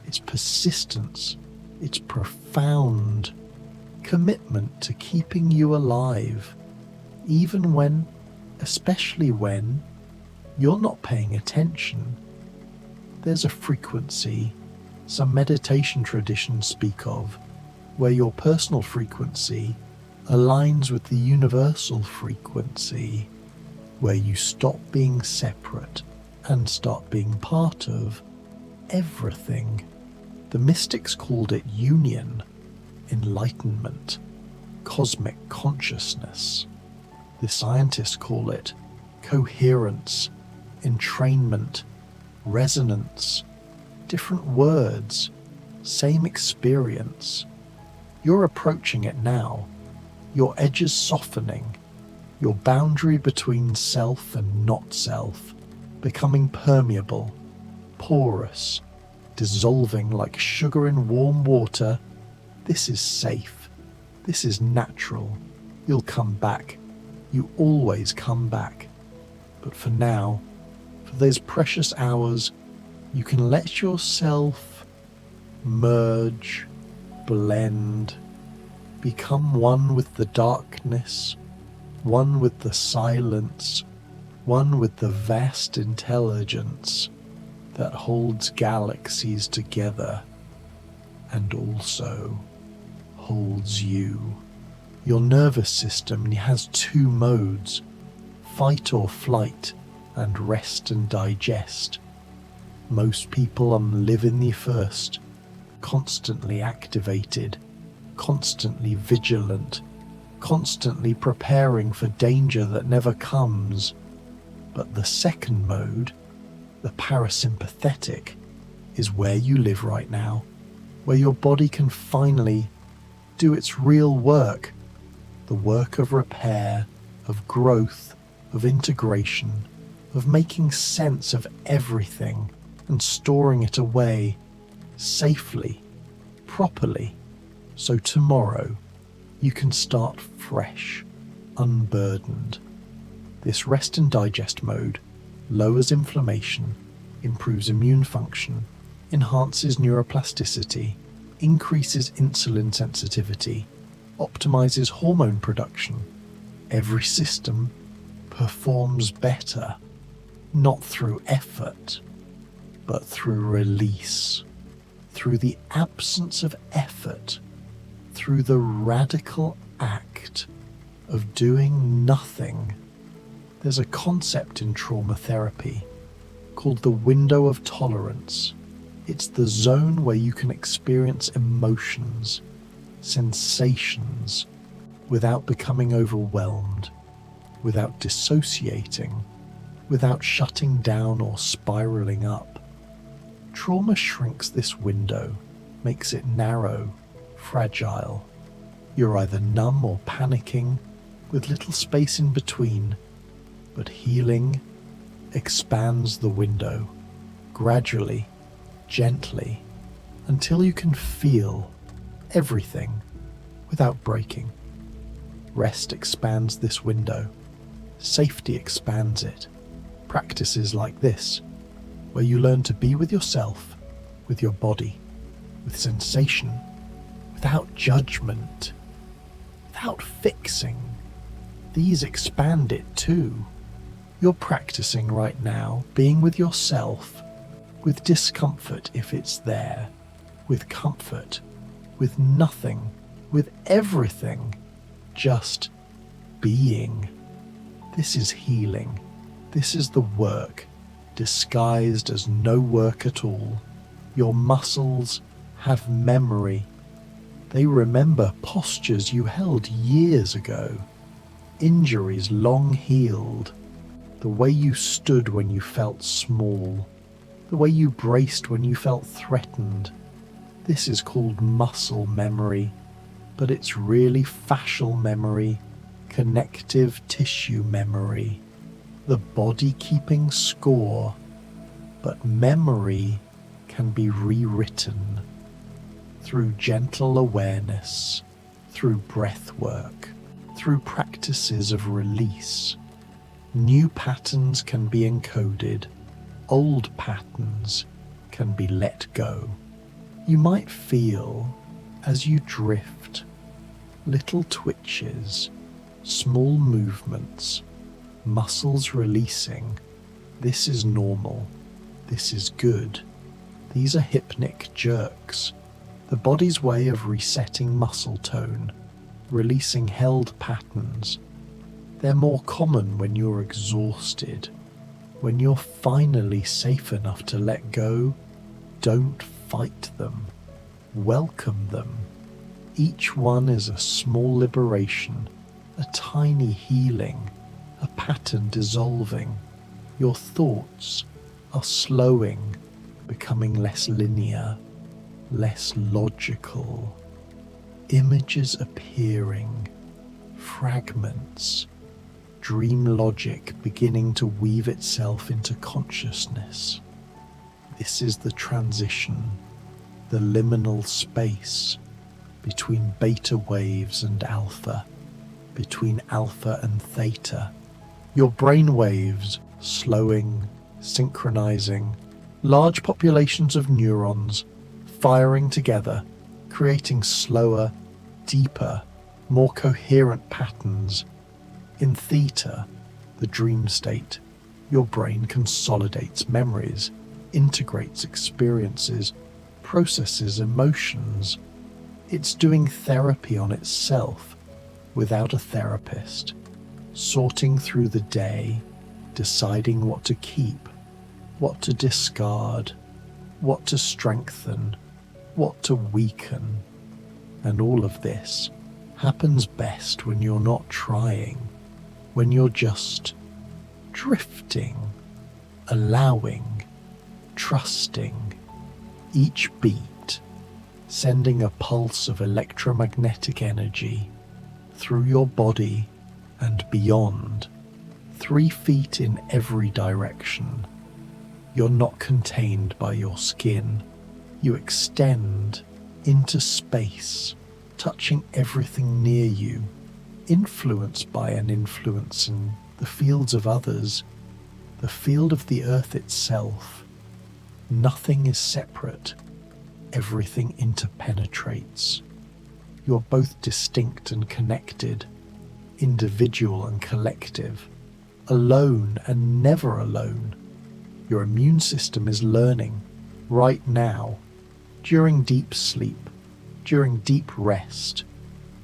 S1: its persistence, its profound commitment to keeping you alive, even when, especially when, you're not paying attention. There's a frequency some meditation traditions speak of, where your personal frequency aligns with the universal frequency, where you stop being separate and start being part of everything. The mystics called it union, enlightenment, cosmic consciousness. The scientists call it coherence, entrainment, resonance. Different words, same experience. You're approaching it now, your edges softening, your boundary between self and not self becoming permeable, porous, dissolving like sugar in warm water. This is safe. This is natural. You'll come back. You always come back. But for now, for those precious hours, you can let yourself merge, blend, become one with the darkness, one with the silence, one with the vast intelligence that holds galaxies together and also holds you. Your nervous system has two modes, fight or flight and rest and digest. Most people live in the first, constantly activated, constantly vigilant, constantly preparing for danger that never comes. But the second mode, the parasympathetic, is where you live right now, where your body can finally do its real work, the work of repair, of growth, of integration, of making sense of everything and storing it away safely, properly, so tomorrow you can start fresh, unburdened. This rest and digest mode lowers inflammation, improves immune function, enhances neuroplasticity, increases insulin sensitivity, optimizes hormone production. Every system performs better, not through effort, but through release, through the absence of effort, through the radical act of doing nothing. There's a concept in trauma therapy called the window of tolerance. It's the zone where you can experience emotions, sensations, without becoming overwhelmed, without dissociating, without shutting down or spiraling up. Trauma shrinks this window, makes it narrow, fragile. You're either numb or panicking, with little space in between. But healing expands the window, gradually, gently, until you can feel everything without breaking. Rest expands this window. Safety expands it. Practices like this, where you learn to be with yourself, with your body, with sensation, without judgment, without fixing. These expand it too. You're practicing right now being with yourself, with discomfort if it's there, with comfort, with nothing, with everything, just being. This is healing. This is the work, disguised as no work at all. Your muscles have memory. They remember postures you held years ago, injuries long healed, the way you stood when you felt small, the way you braced when you felt threatened. This is called muscle memory, but it's really fascial memory, connective tissue memory, the body keeping score. But memory can be rewritten through gentle awareness, through breath work, through practices of release. New patterns can be encoded, old patterns can be let go. You might feel, as you drift, little twitches, small movements, muscles releasing. This is normal. This is good. These are hypnic jerks, the body's way of resetting muscle tone, releasing held patterns. They're more common when you're exhausted, when you're finally safe enough to let go. Don't fight them. Welcome them. Each one is a small liberation, a tiny healing, a pattern dissolving. Your thoughts are slowing, becoming less linear, less logical. Images appearing, fragments, dream logic beginning to weave itself into consciousness. This is the transition, the liminal space between beta waves and alpha, between alpha and theta. Your brain waves slowing, synchronizing, large populations of neurons firing together, creating slower, deeper, more coherent patterns. In theta, the dream state, your brain consolidates memories, integrates experiences, processes emotions. It's doing therapy on itself without a therapist, sorting through the day, deciding what to keep, what to discard, what to strengthen, what to weaken. And all of this happens best when you're not trying, when you're just drifting, allowing, trusting. Each beat sending a pulse of electromagnetic energy through your body and beyond, 3 feet in every direction. You're not contained by your skin. You extend into space, touching everything near you, influenced by and influencing the fields of others, the field of the earth itself. Nothing is separate. Everything interpenetrates. You're both distinct and connected, individual and collective, alone and never alone. Your immune system is learning right now, during deep sleep, during deep rest.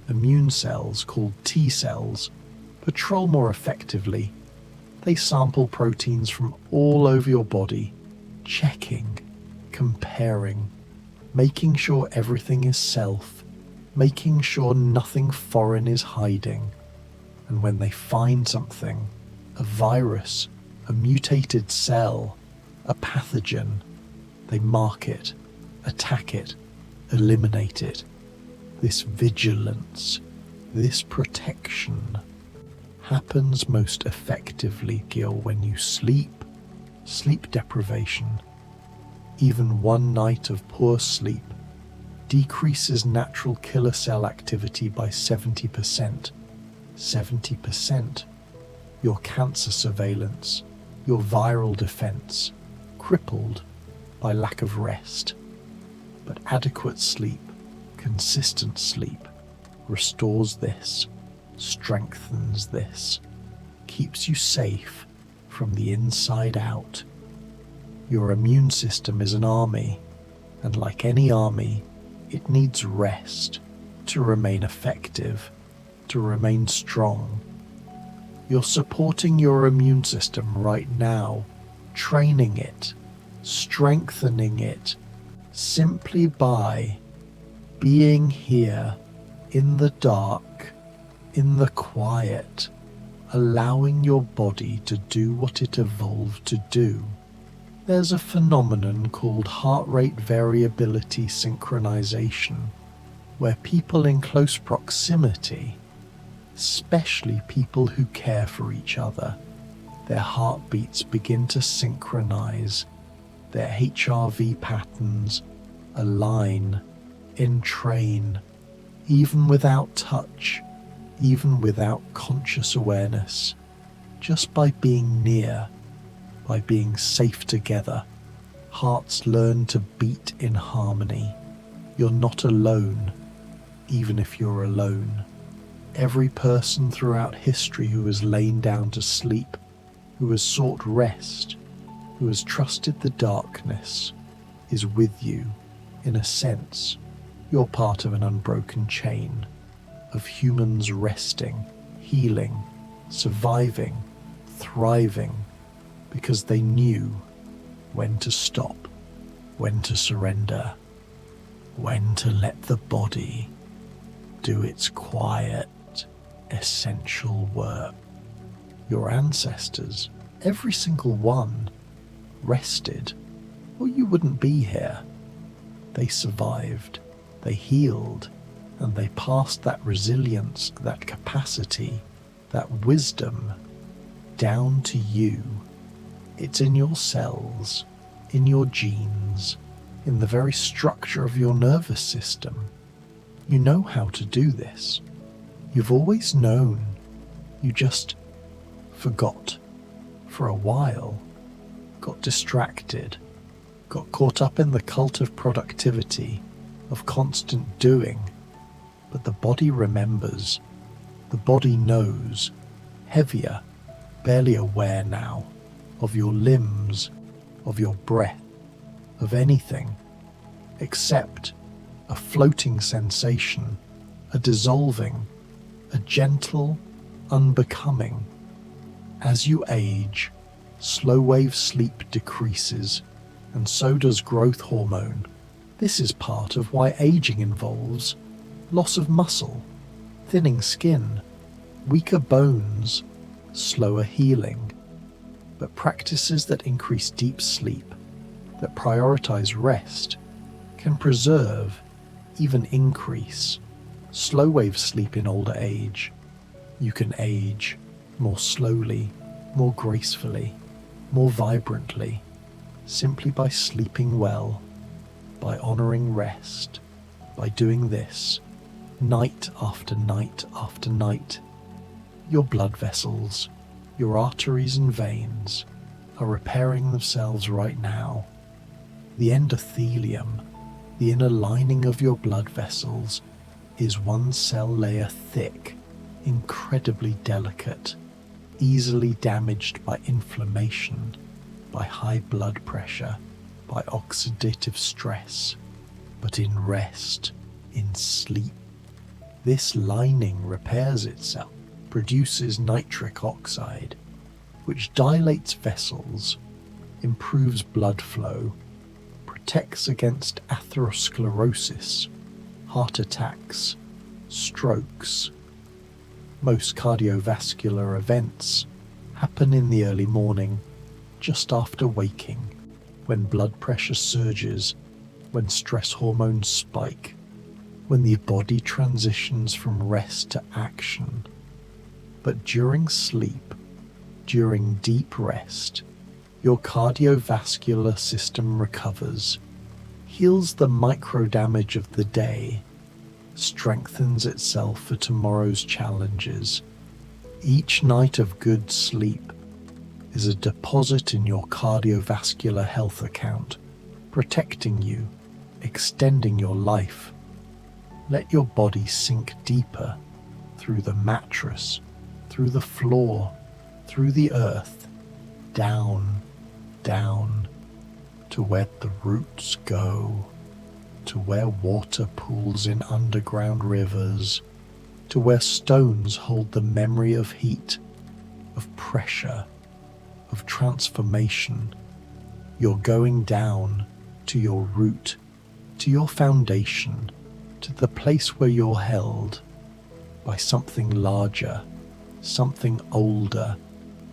S1: Immune cells, called T cells, patrol more effectively. They sample proteins from all over your body, checking, comparing, making sure everything is self, making sure nothing foreign is hiding. And when they find something, a virus, a mutated cell, a pathogen, they mark it, attack it, eliminate it. This vigilance, this protection happens most effectively, Gil, when you sleep. Sleep deprivation, even one night of poor sleep, decreases natural killer cell activity by 70%. 70%. Your cancer surveillance, your viral defense, crippled by lack of rest. But adequate sleep, consistent sleep, restores this, strengthens this, keeps you safe from the inside out. Your immune system is an army, and like any army, it needs rest to remain effective, to remain strong. You're supporting your immune system right now, training it, strengthening it, simply by being here in the dark, in the quiet, allowing your body to do what it evolved to do. There's a phenomenon called heart rate variability synchronization, where people in close proximity, especially people who care for each other, their heartbeats begin to synchronize, their HRV patterns align, entrain, even without touch, even without conscious awareness, just by being near, by being safe together. Hearts learn to beat in harmony. You're not alone, even if you're alone. Every person throughout history who has lain down to sleep, who has sought rest, who has trusted the darkness, is with you. In a sense, you're part of an unbroken chain of humans resting, healing, surviving, thriving, because they knew when to stop, when to surrender, when to let the body do its quiet, essential work. Your ancestors, every single one, rested, or you wouldn't be here. They survived, they healed, and they passed that resilience, that capacity, that wisdom down to you. It's in your cells, in your genes, in the very structure of your nervous system. You know how to do this. You've always known. You just forgot for a while, got distracted, got caught up in the cult of productivity, of constant doing. But the body remembers, the body knows, heavier, barely aware now, of your limbs, of your breath, of anything, except a floating sensation, a dissolving, a gentle unbecoming. As you age, slow wave sleep decreases, and so does growth hormone. This is part of why aging involves loss of muscle, thinning skin, weaker bones, slower healing. But practices that increase deep sleep, that prioritize rest, can preserve, even increase, slow wave sleep in older age. You can age more slowly, more gracefully, more vibrantly, simply by sleeping well, by honoring rest, by doing this, night after night after night. Your blood vessels, your arteries and veins are repairing themselves right now. The endothelium, the inner lining of your blood vessels, is one cell layer thick, incredibly delicate, easily damaged by inflammation, by high blood pressure, by oxidative stress. But in rest, in sleep, this lining repairs itself, produces nitric oxide, which dilates vessels, improves blood flow, protects against atherosclerosis, heart attacks, strokes. Most cardiovascular events happen in the early morning, just after waking, when blood pressure surges, when stress hormones spike, when the body transitions from rest to action. But during sleep, during deep rest, your cardiovascular system recovers, heals the micro damage of the day, strengthens itself for tomorrow's challenges. Each night of good sleep is a deposit in your cardiovascular health account, protecting you, extending your life. Let your body sink deeper through the mattress, through the floor, through the earth, down, down, to where the roots go, to where water pools in underground rivers, to where stones hold the memory of heat, of pressure, of transformation. You're going down to your root, to your foundation, to the place where you're held by something larger, something older,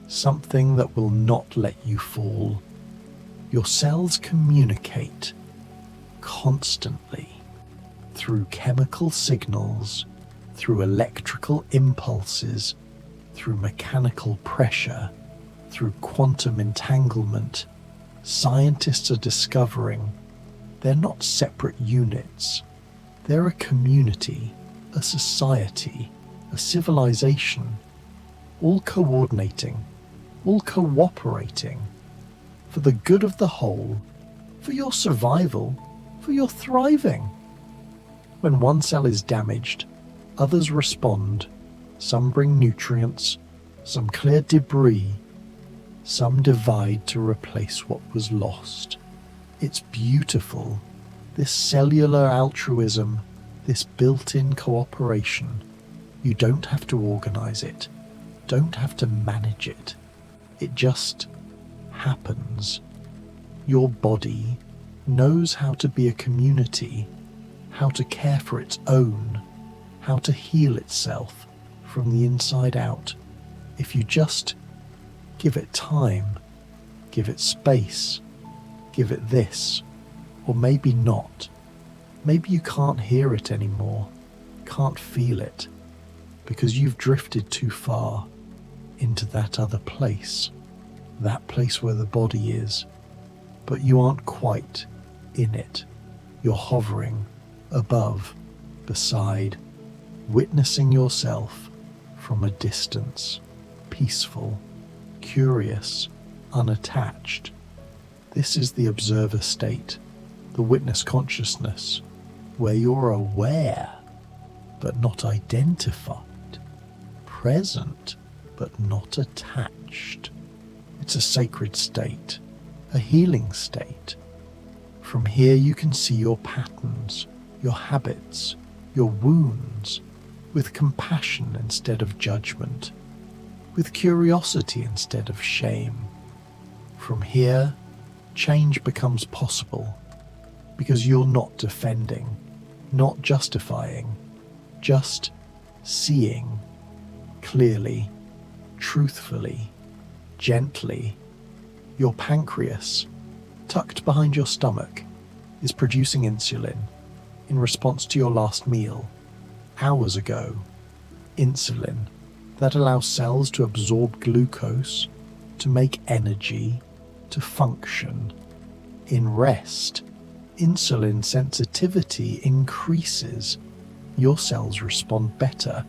S1: something that will not let you fall. Your cells communicate constantly through chemical signals, through electrical impulses, through mechanical pressure, through quantum entanglement. Scientists are discovering they're not separate units. They're a community, a society, a civilization, all coordinating, all cooperating for the good of the whole, for your survival, for your thriving. When one cell is damaged, others respond. Some bring nutrients, some clear debris, some divide to replace what was lost. It's beautiful, this cellular altruism, this built-in cooperation. You don't have to organize it, don't have to manage it. It just happens. Your body knows how to be a community, how to care for its own, how to heal itself from the inside out. If you just give it time, give it space, give it this, or maybe not. Maybe you can't hear it anymore, can't feel it, because you've drifted too far into that other place, that place where the body is, but you aren't quite in it. You're hovering above, beside, witnessing yourself from a distance, peaceful, curious, unattached. This is the observer state, the witness consciousness, where you're aware but not identified, present but not attached. It's a sacred state, a healing state. From here you can see your patterns, your habits, your wounds, with compassion instead of judgment, with curiosity instead of shame. From here, change becomes possible, because you're not defending, not justifying, just seeing clearly, truthfully, gently. Your pancreas, tucked behind your stomach, is producing insulin in response to your last meal, hours ago. Insulin that allows cells to absorb glucose, to make energy, to function. In rest, insulin sensitivity increases. Your cells respond better,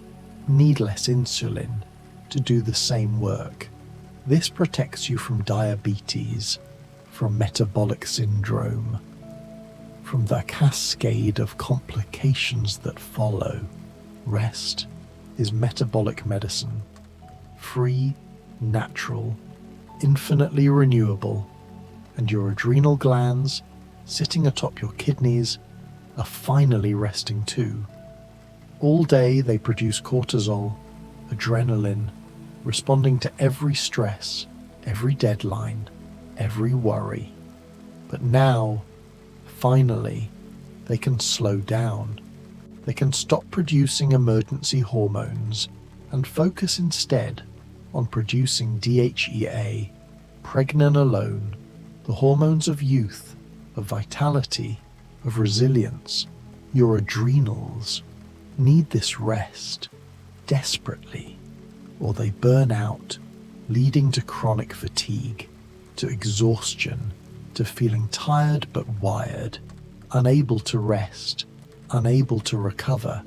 S1: need less insulin to do the same work. This protects you from diabetes, from metabolic syndrome, from the cascade of complications that follow. Rest is metabolic medicine, free, natural, infinitely renewable, and your adrenal glands, sitting atop your kidneys, are finally resting too. All day they produce cortisol, adrenaline, responding to every stress, every deadline, every worry. But now, finally, they can slow down. They can stop producing emergency hormones and focus instead on producing DHEA, pregnenolone, the hormones of youth, of vitality, of resilience. Your adrenals need this rest desperately, or they burn out, leading to chronic fatigue, to exhaustion, to feeling tired but wired, unable to rest, unable to recover.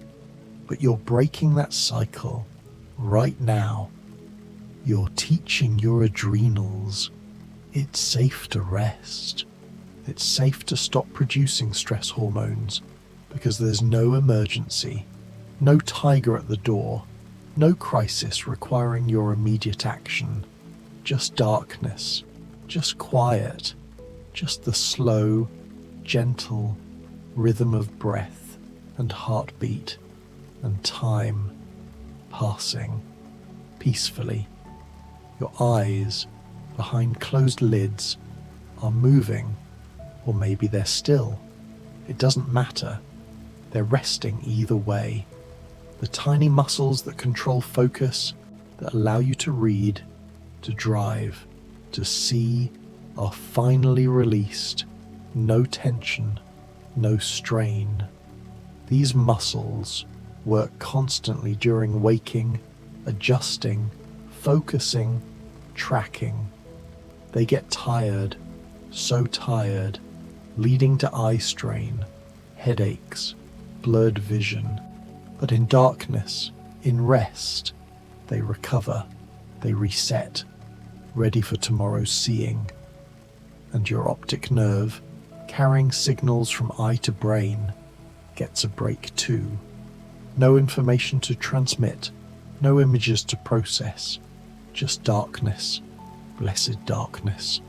S1: But you're breaking that cycle right now. You're teaching your adrenals it's safe to rest. It's safe to stop producing stress hormones because there's no emergency, no tiger at the door, no crisis requiring your immediate action, just darkness, just quiet, just the slow, gentle rhythm of breath and heartbeat and time passing peacefully. Your eyes, behind closed lids, are moving, or maybe they're still. It doesn't matter. They're resting either way. The tiny muscles that control focus, that allow you to read, to drive, to see, are finally released. No tension, no strain. These muscles work constantly during waking, adjusting, focusing, tracking. They get tired, so tired, leading to eye strain, headaches, blurred vision. But in darkness, in rest, they recover, they reset, ready for tomorrow's seeing. And your optic nerve, carrying signals from eye to brain, gets a break too. No information to transmit, no images to process, just darkness, blessed darkness.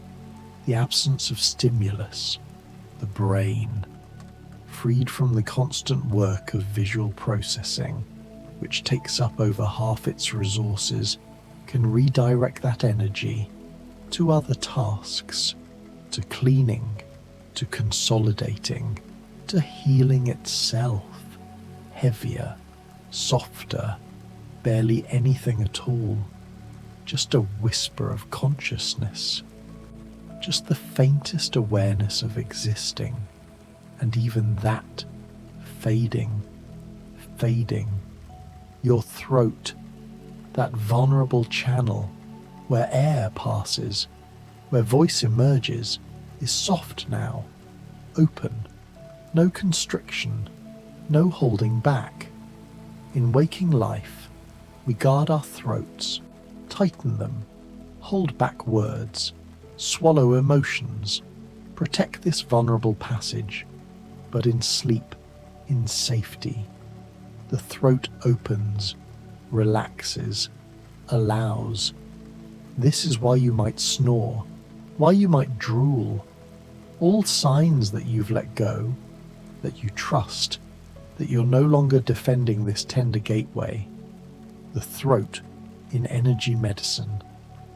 S1: The absence of stimulus, the brain, freed from the constant work of visual processing, which takes up over half its resources, can redirect that energy to other tasks, to cleaning, to consolidating, to healing itself. Heavier, softer, barely anything at all. Just a whisper of consciousness. Just the faintest awareness of existing. And even that, fading. Your throat, that vulnerable channel where air passes, where voice emerges, is soft now, open, no constriction, no holding back. In waking life, we guard our throats, tighten them, hold back words, swallow emotions, protect this vulnerable passage. But in sleep, in safety, the throat opens, relaxes, allows. This is why you might snore, why you might drool. All signs that you've let go, that you trust, that you're no longer defending this tender gateway. The throat, in energy medicine,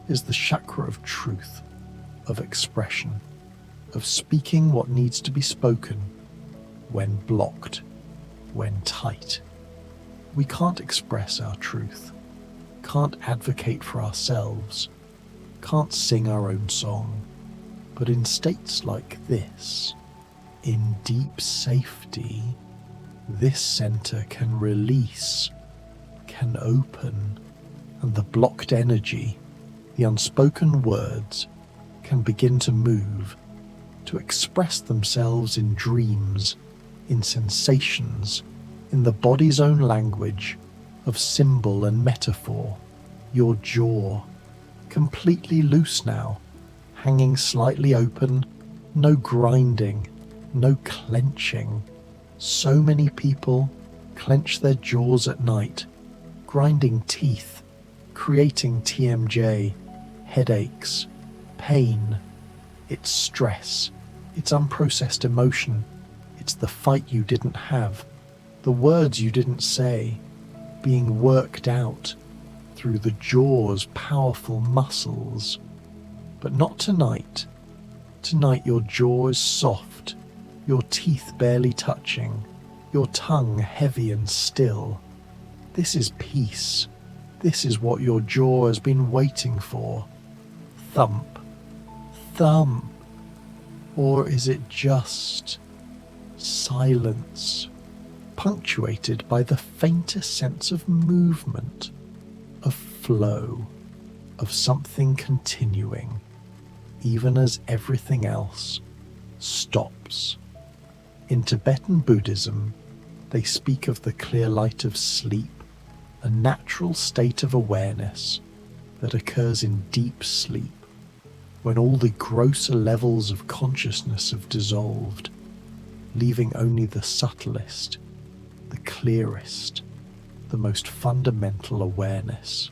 S1: is the chakra of truth, of expression, of speaking what needs to be spoken, when blocked, when tight. We can't express our truth, can't advocate for ourselves, can't sing our own song. But in states like this, in deep safety, this center can release, can open, and the blocked energy, the unspoken words, can begin to move, to express themselves in dreams, in sensations, in the body's own language of symbol and metaphor. Your jaw, completely loose now, hanging slightly open, no grinding, no clenching. So many people clench their jaws at night, grinding teeth, creating TMJ, headaches, pain. It's stress, it's unprocessed emotion. It's the fight you didn't have, the words you didn't say, being worked out through the jaw's powerful muscles. But not tonight. Tonight your jaw is soft, your teeth barely touching, your tongue heavy and still. This is peace. This is what your jaw has been waiting for. Thump, thump. Or is it just silence, punctuated by the faintest sense of movement, of flow, of something continuing, even as everything else stops. In Tibetan Buddhism, they speak of the clear light of sleep, a natural state of awareness that occurs in deep sleep, when all the grosser levels of consciousness have dissolved, leaving only the subtlest, the clearest, the most fundamental awareness.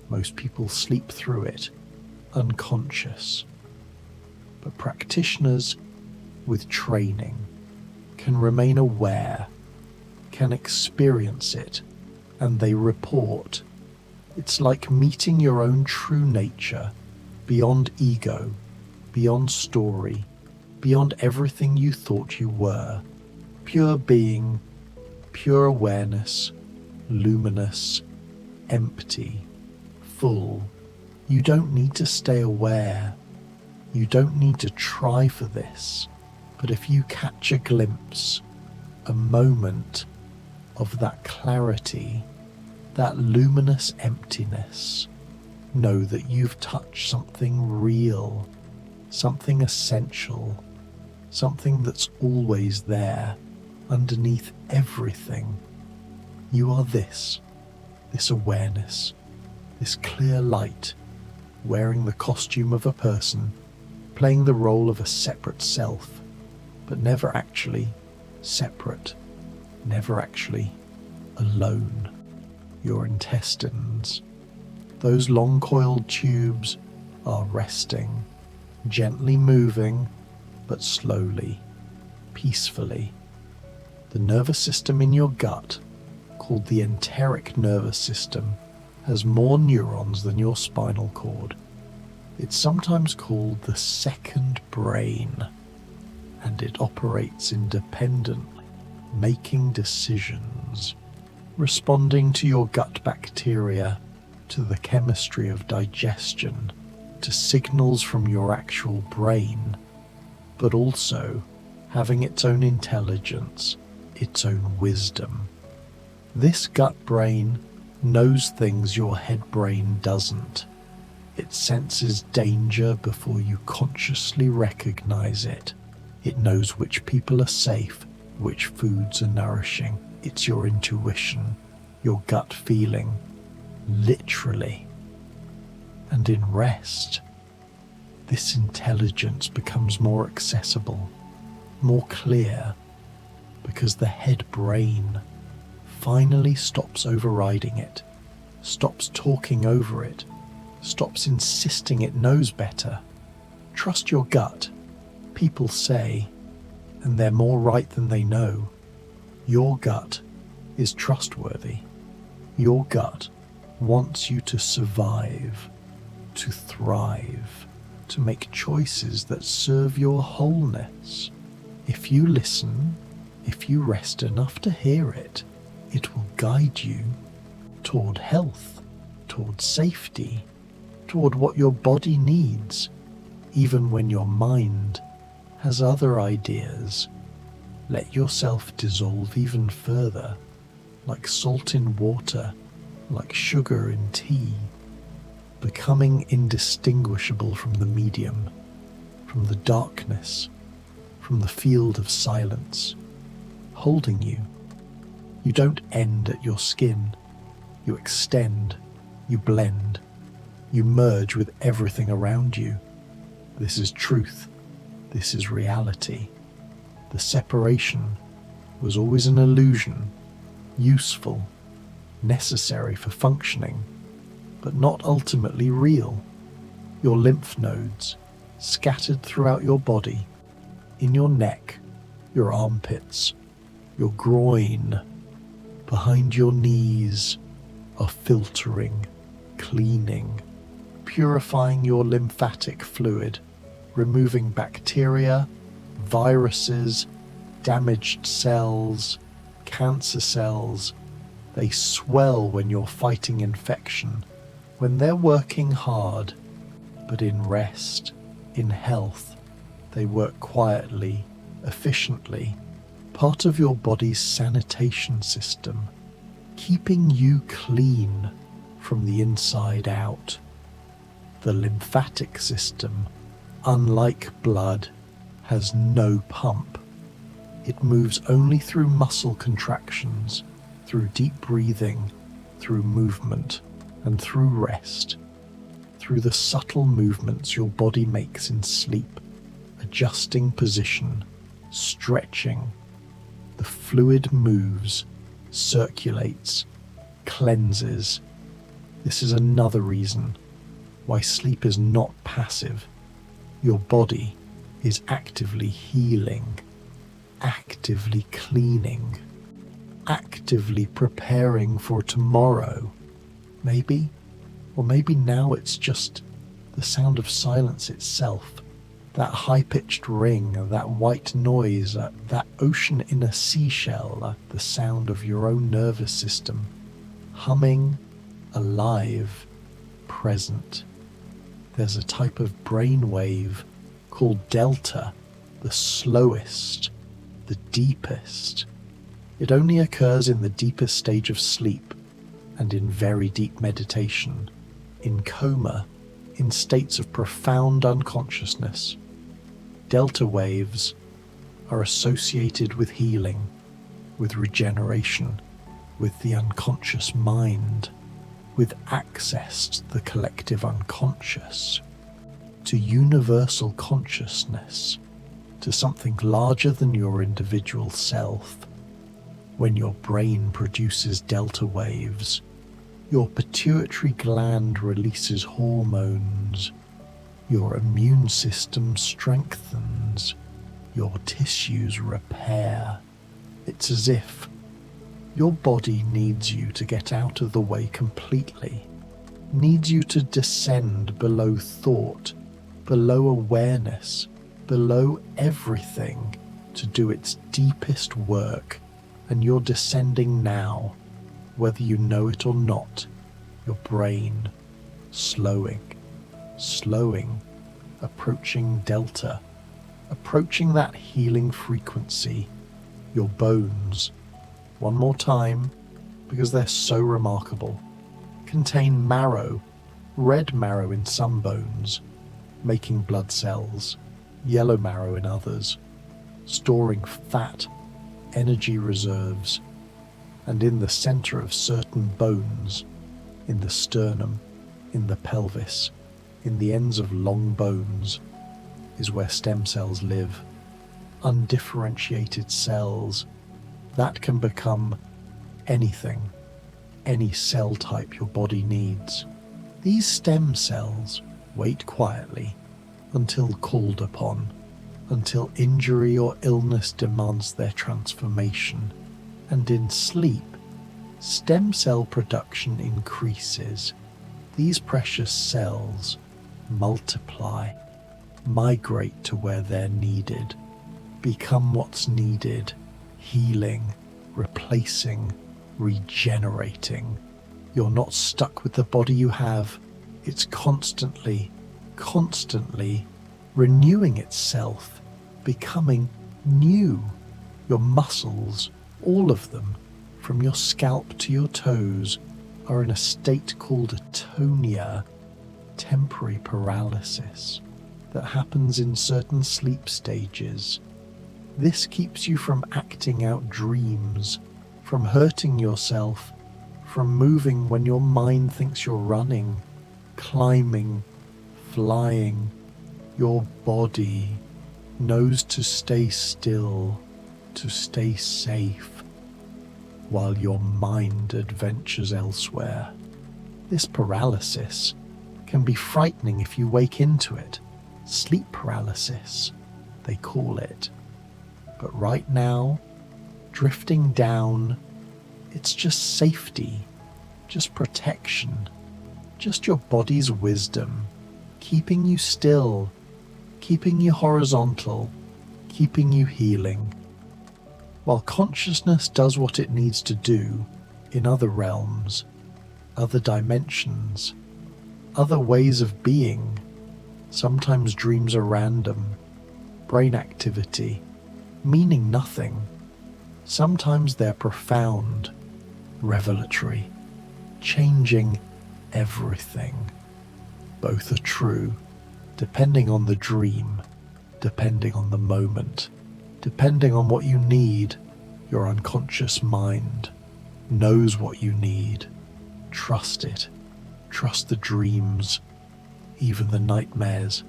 S1: Most people sleep through it, unconscious. But practitioners with training can remain aware, can experience it, and they report. It's like meeting your own true nature, beyond ego, beyond story, beyond everything you thought you were. Pure being, pure awareness, luminous, empty, full. You don't need to stay aware. You don't need to try for this. But if you catch a glimpse, a moment of that clarity, that luminous emptiness, know that you've touched something real, something essential, something that's always there, underneath everything. You are this awareness, this clear light, wearing the costume of a person, playing the role of a separate self, but never actually separate, never actually alone. Your intestines, those long coiled tubes, are resting, gently moving, but slowly, peacefully. The nervous system in your gut, called the enteric nervous system, has more neurons than your spinal cord. It's sometimes called the second brain, and it operates independently, making decisions, responding to your gut bacteria, to the chemistry of digestion, to signals from your actual brain, but also having its own intelligence, its own wisdom. This gut brain knows things your head brain doesn't. It senses danger before you consciously recognize it. It knows which people are safe, which foods are nourishing. It's your intuition, your gut feeling, literally. And in rest, this intelligence becomes more accessible, more clear, because the head brain finally stops overriding it, stops talking over it, stops insisting it knows better. Trust your gut, people say, and they're more right than they know. Your gut is trustworthy. Your gut wants you to survive, to thrive, to make choices that serve your wholeness. If you listen, if you rest enough to hear it, it will guide you toward health, toward safety, toward what your body needs, even when your mind has other ideas. Let yourself dissolve even further, like salt in water, like sugar in tea, becoming indistinguishable from the medium, from the darkness, from the field of silence, holding you. You don't end at your skin. You extend, you blend, you merge with everything around you. This is truth. This is reality. The separation was always an illusion, useful, necessary for functioning, but not ultimately real. Your lymph nodes, scattered throughout your body, in your neck, your armpits, your groin, behind your knees, are filtering, cleaning, purifying your lymphatic fluid, removing bacteria, viruses, damaged cells, cancer cells. They swell when you're fighting infection, when they're working hard, but in rest, in health, they work quietly, efficiently, part of your body's sanitation system, keeping you clean from the inside out. The lymphatic system, unlike blood, has no pump. It moves only through muscle contractions, through deep breathing, through movement, and through rest, through the subtle movements your body makes in sleep, adjusting position, stretching. The fluid moves, circulates, cleanses. This is another reason why sleep is not passive. Your body is actively healing, actively cleaning, actively preparing for tomorrow, maybe Or maybe now it's just the sound of silence itself. That high-pitched ring, that white noise, that ocean in a seashell, the sound of your own nervous system, humming, alive, present. There's a type of brainwave called delta, the slowest, the deepest. It only occurs in the deepest stage of sleep and in very deep meditation, in coma, in states of profound unconsciousness. Delta waves are associated with healing, with regeneration, with the unconscious mind, with access to the collective unconscious, to universal consciousness, to something larger than your individual self. When your brain produces delta waves, your pituitary gland releases hormones, your immune system strengthens, your tissues repair. It's as if your body needs you to get out of the way completely, needs you to descend below thought, below awareness, below everything, to do its deepest work. And you're descending now, whether you know it or not. Your brain slowing, approaching delta, approaching that healing frequency. Your bones, one more time, because they're so remarkable, contain marrow, red marrow in some bones, making blood cells, yellow marrow in others, storing fat, energy reserves, and in the center of certain bones, in the sternum, in the pelvis, in the ends of long bones, is where stem cells live. Undifferentiated cells that can become anything, any cell type your body needs. These stem cells wait quietly until called upon, until injury or illness demands their transformation. And in sleep, stem cell production increases. These precious cells multiply, migrate to where they're needed, become what's needed, healing, replacing, regenerating. You're not stuck with the body you have. It's constantly renewing itself, becoming new. Your muscles, all of them, from your scalp to your toes, are in a state called atonia, temporary paralysis, that happens in certain sleep stages. This keeps you from acting out dreams, from hurting yourself, from moving when your mind thinks you're running, climbing, flying. Your body knows to stay still, to stay safe, while your mind adventures elsewhere. This paralysis can be frightening if you wake into it. Sleep paralysis, they call it. But right now, drifting down, it's just safety, just protection, just your body's wisdom, keeping you still, keeping you horizontal, keeping you healing. While consciousness does what it needs to do in other realms, other dimensions, other ways of being, sometimes dreams are random, brain activity, meaning nothing. Sometimes they're profound, revelatory, changing everything. Both are true, depending on the dream, depending on the moment, depending on what you need. Your unconscious mind knows what you need. Trust it. Trust the dreams, even the nightmares,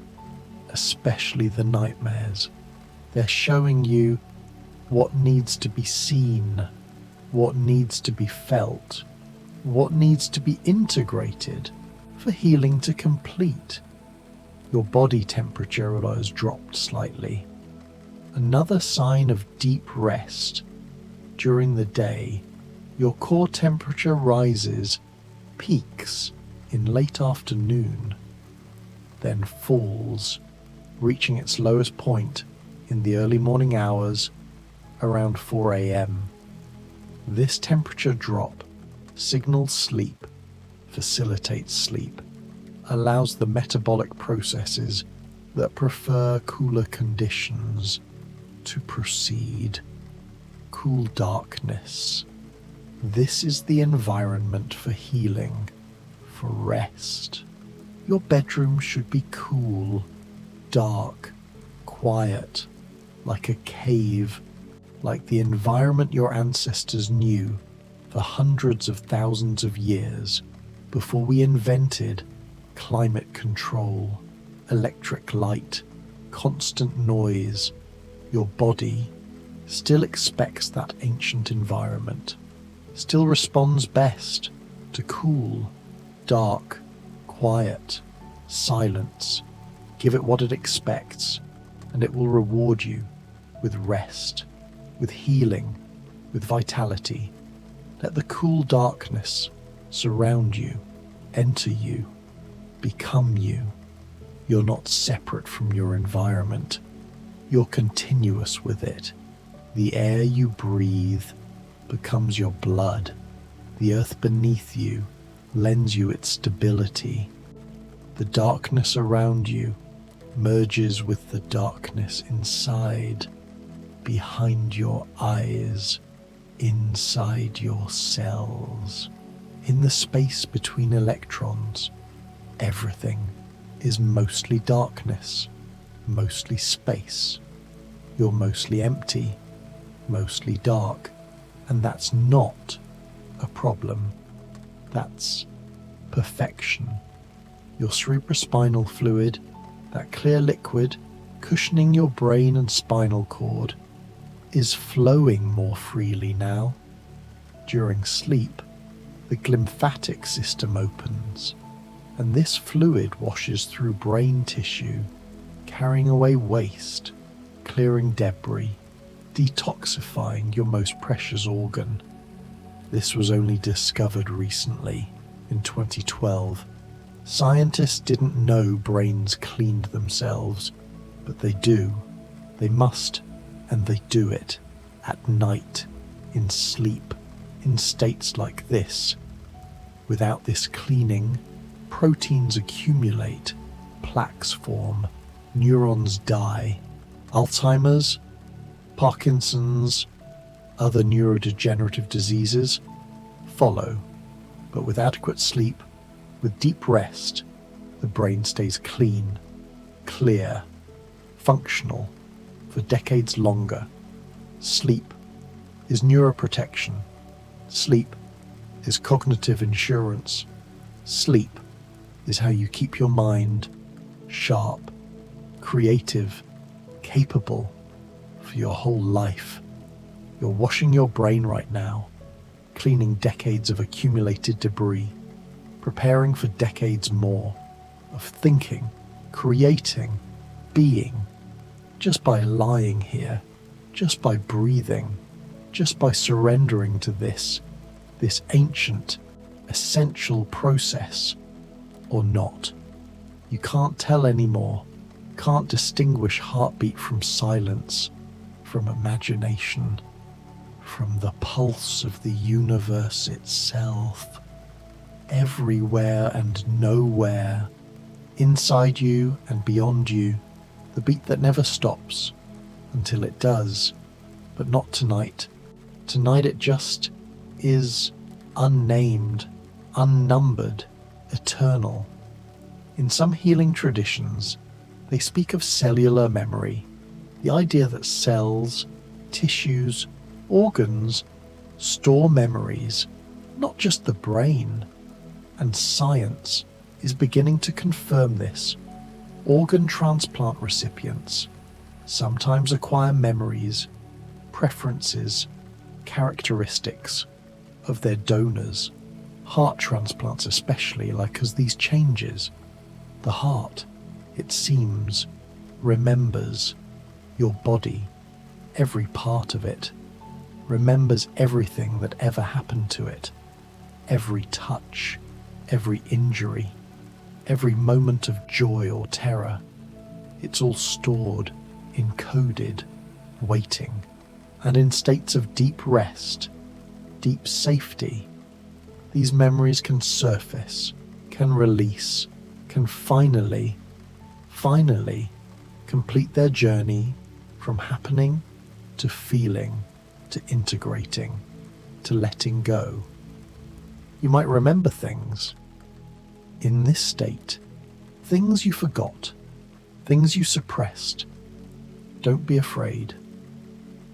S1: especially the nightmares. They're showing you what needs to be seen, what needs to be felt, what needs to be integrated for healing to complete. Your body temperature has dropped slightly. Another sign of deep rest. During the day, your core temperature rises, peaks, in late afternoon, then falls, reaching its lowest point in the early morning hours around 4 a.m. This temperature drop signals sleep, facilitates sleep, allows the metabolic processes that prefer cooler conditions to proceed. Cool darkness. This is the environment for healing, for rest. Your bedroom should be cool, dark, quiet, like a cave, like the environment your ancestors knew for hundreds of thousands of years before we invented climate control, electric light, constant noise. Your body still expects that ancient environment, still responds best to cool, dark, quiet, silence. Give it what it expects, and it will reward you with rest, with healing, with vitality. Let the cool darkness surround you, enter you, become you. You're not separate from your environment. You're continuous with it. The air you breathe becomes your blood. The earth beneath you lends you its stability. The darkness around you merges with the darkness inside, behind your eyes, inside your cells. In the space between electrons, everything is mostly darkness, mostly space. You're mostly empty, mostly dark, and that's not a problem. That's perfection. Your cerebrospinal fluid, that clear liquid cushioning your brain and spinal cord, is flowing more freely now. During sleep, the glymphatic system opens, and this fluid washes through brain tissue, carrying away waste, clearing debris, detoxifying your most precious organ. This was only discovered recently, in 2012. Scientists didn't know brains cleaned themselves, but they do. They must, and they do it at night, in sleep, in states like this. Without this cleaning, proteins accumulate, plaques form, neurons die. Alzheimer's, Parkinson's, other neurodegenerative diseases follow. But with adequate sleep, with deep rest, the brain stays clean, clear, functional for decades longer. Sleep is neuroprotection. Sleep is cognitive insurance. Sleep is how you keep your mind sharp, creative, capable for your whole life. You're washing your brain right now, cleaning decades of accumulated debris, preparing for decades more of thinking, creating, being, just by lying here, just by breathing, just by surrendering to this ancient, essential process, or not. You can't tell anymore, can't distinguish heartbeat from silence, from imagination, from the pulse of the universe itself. Everywhere and nowhere, inside you and beyond you, the beat that never stops until it does, but not tonight. Tonight it just is unnamed, unnumbered, eternal. In some healing traditions, they speak of cellular memory, the idea that cells, tissues, organs store memories, not just the brain. And science is beginning to confirm this. Organ transplant recipients sometimes acquire memories, preferences, characteristics of their donors. Heart transplants especially, as these changes. The heart, it seems, remembers your body, every part of it, remembers everything that ever happened to it, every touch, every injury, every moment of joy or terror. It's all stored, encoded, waiting, and in states of deep rest, deep safety. These memories can surface, can release, can finally complete their journey from happening to feeling, to integrating, to letting go. You might remember things in this state, things you forgot, things you suppressed. Don't be afraid.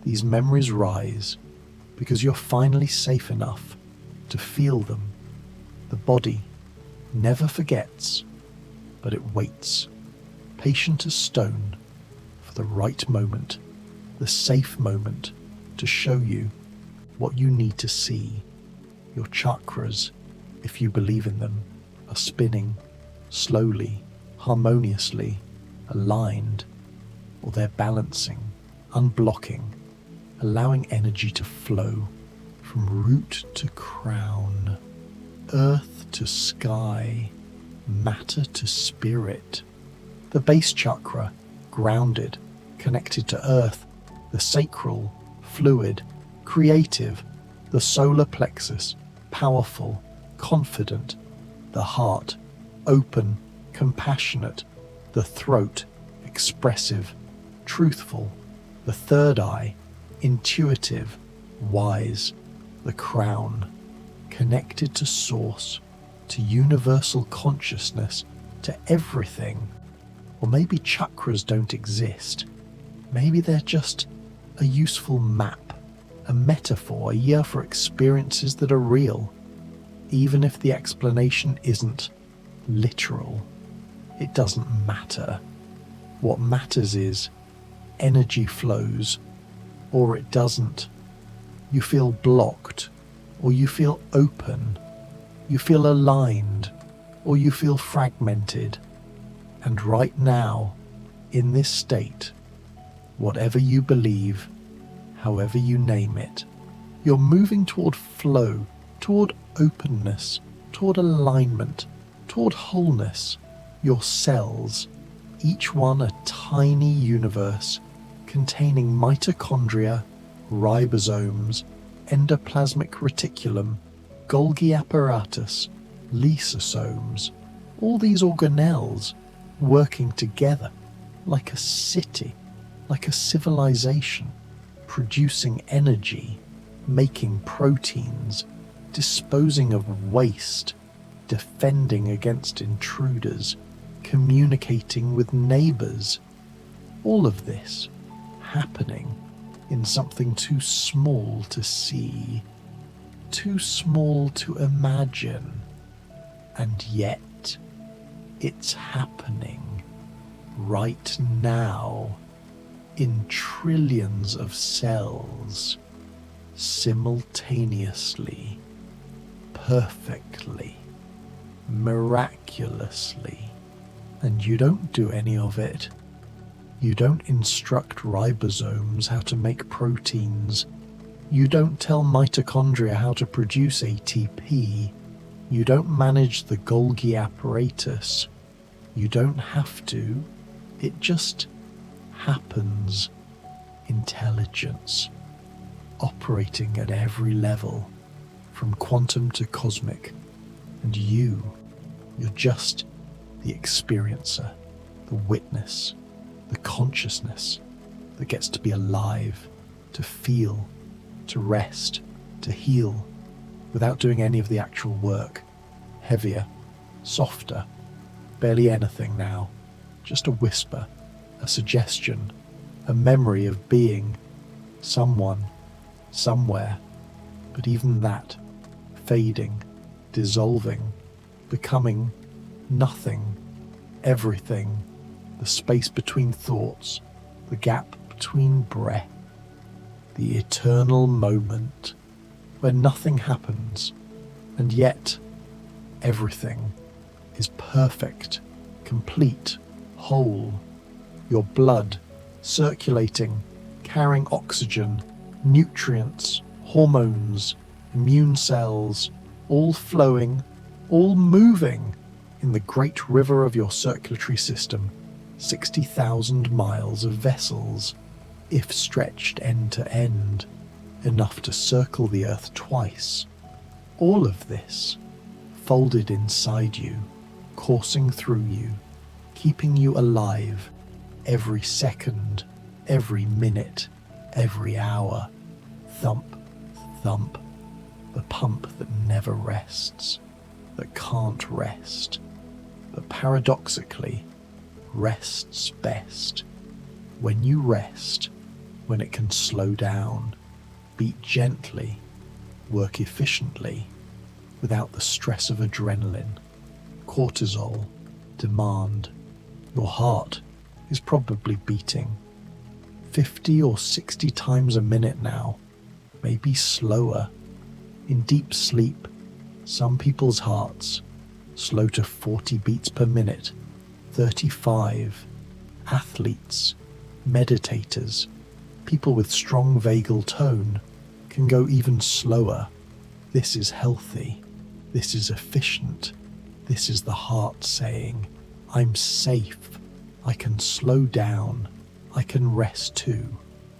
S1: These memories rise because you're finally safe enough to feel them. The body never forgets, but it waits, patient as stone, for the right moment, the safe moment to show you what you need to see. Your chakras, if you believe in them, are spinning slowly, harmoniously, aligned, or they're balancing, unblocking, allowing energy to flow from root to crown, earth to sky, matter to spirit. The base chakra, grounded, connected to earth, the sacral, fluid, creative, the solar plexus, powerful, confident, the heart, open, compassionate, the throat, expressive, truthful, the third eye, intuitive, wise, the crown, connected to source, to universal consciousness, to everything. Or maybe chakras don't exist. Maybe they're just a useful map, a metaphor, a year for experiences that are real, even if the explanation isn't literal. It doesn't matter. What matters is energy flows, or it doesn't. You feel blocked, or you feel open. You feel aligned, or you feel fragmented. And right now, in this state, whatever you believe, however you name it, you're moving toward flow, toward openness, toward alignment, toward wholeness. Your cells, each one a tiny universe containing mitochondria, ribosomes, endoplasmic reticulum, Golgi apparatus, lysosomes, all these organelles working together like a city, like a civilization, producing energy, making proteins, disposing of waste, defending against intruders, communicating with neighbors. All of this happening in something too small to see, too small to imagine, and yet it's happening right now in trillions of cells, simultaneously, perfectly, miraculously. And you don't do any of it. You don't instruct ribosomes how to make proteins. You don't tell mitochondria how to produce ATP. You don't manage the Golgi apparatus. You don't have to. It just happens. Intelligence, operating at every level, from quantum to cosmic. And you're just the experiencer, the witness, the consciousness that gets to be alive, to feel, to rest, to heal, without doing any of the actual work. Heavier, softer, barely anything now, just a whisper, a suggestion, a memory of being someone, somewhere. But even that, fading, dissolving, becoming nothing, everything, the space between thoughts, the gap between breath, the eternal moment where nothing happens, and yet everything is perfect, complete, whole. Your blood circulating, carrying oxygen, nutrients, hormones, immune cells, all flowing, all moving in the great river of your circulatory system, 60,000 miles of vessels, if stretched end to end, enough to circle the earth twice. All of this folded inside you, coursing through you, keeping you alive every second, every minute, every hour. Thump, thump, the pump that never rests, that can't rest, but paradoxically rests best. When you rest, when it can slow down, beat gently, work efficiently, without the stress of adrenaline, cortisol, demand. Your heart is probably beating 50 or 60 times a minute now, maybe slower. In deep sleep, some people's hearts slow to 40 beats per minute, 35. Athletes, meditators, people with strong vagal tone can go even slower. This is healthy. This is efficient. This is the heart saying, I'm safe. I can slow down. I can rest too,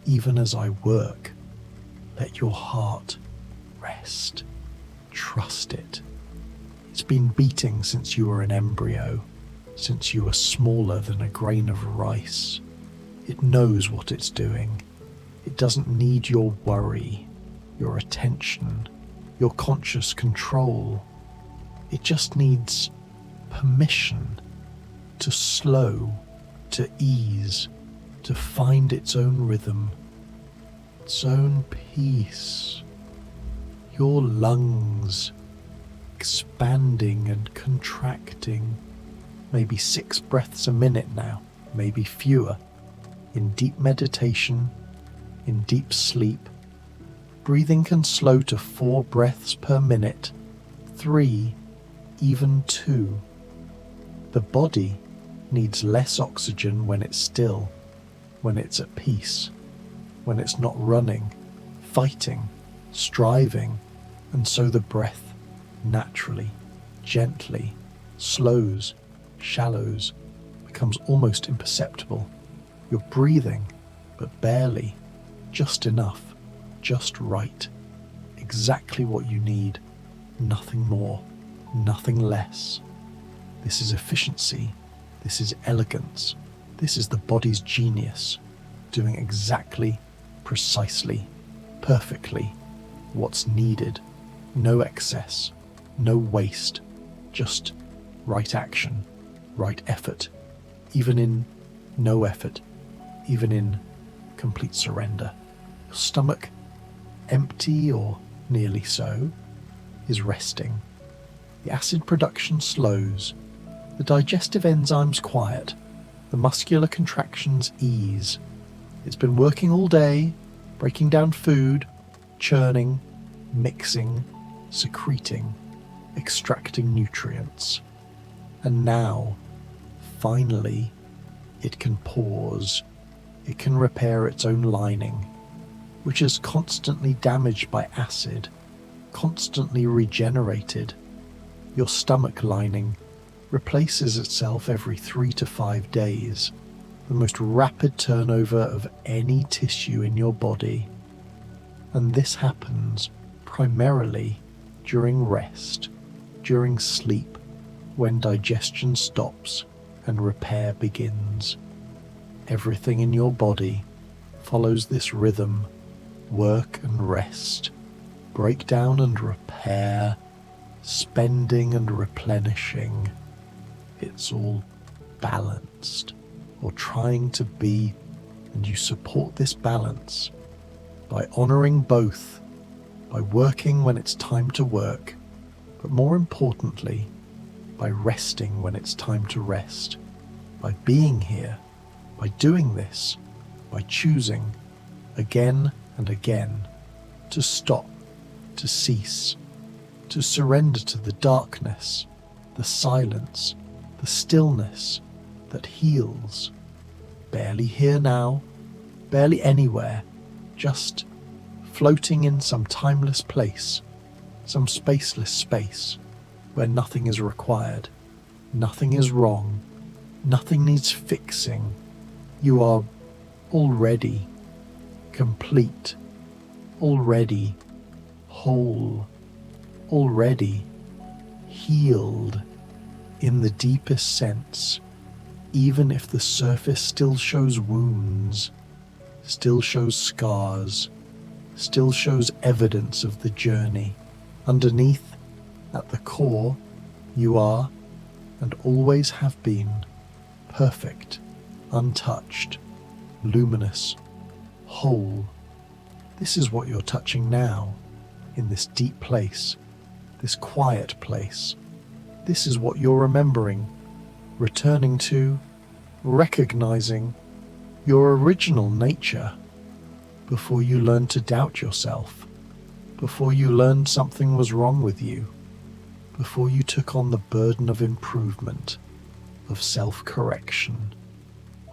S1: even as I work. Let your heart rest. Trust it. It's been beating since you were an embryo, since you were smaller than a grain of rice. It knows what it's doing. It doesn't need your worry, your attention, your conscious control. It just needs permission to slow, to ease, to find its own rhythm, its own peace. Your lungs expanding and contracting, maybe 6 breaths a minute now, maybe fewer, in deep meditation, in deep sleep. Breathing can slow to 4 breaths per minute, 3, even 2. The body needs less oxygen when it's still, when it's at peace, when it's not running, fighting, striving, and so the breath naturally, gently, slows, shallows, becomes almost imperceptible. You're breathing, but barely, just enough, just right, exactly what you need, nothing more, nothing less. This is efficiency, this is elegance, this is the body's genius, doing exactly, precisely, perfectly what's needed. No excess, no waste, just right action, right effort, even in no effort, even in complete surrender. Your stomach, empty or nearly so, is resting. The acid production slows, the digestive enzymes quiet, the muscular contractions ease. It's been working all day, breaking down food, churning, mixing, secreting, extracting nutrients. And now, finally, it can pause. It can repair its own lining, which is constantly damaged by acid, constantly regenerated. Your stomach lining replaces itself every 3 to 5 days, the most rapid turnover of any tissue in your body. And this happens primarily during rest, during sleep, when digestion stops and repair begins. Everything in your body follows this rhythm: work and rest, breakdown and repair, spending and replenishing. It's all balanced, or trying to be, and you support this balance by honoring both, by working when it's time to work, but more importantly, by resting when it's time to rest, by being here, by doing this, by choosing again and again to stop, to cease, to surrender to the darkness, the silence, the stillness that heals. Barely here now, barely anywhere, just floating in some timeless place, some spaceless space, where nothing is required, nothing is wrong, nothing needs fixing. You are already complete, already whole, already healed in the deepest sense, even if the surface still shows wounds, still shows scars, still shows evidence of the journey. Underneath, at the core, you are, and always have been, perfect, untouched, luminous, whole. This is what you're touching now, in this deep place, this quiet place. This is what you're remembering, returning to, recognizing your original nature before you learned to doubt yourself, before you learned something was wrong with you, before you took on the burden of improvement, of self-correction,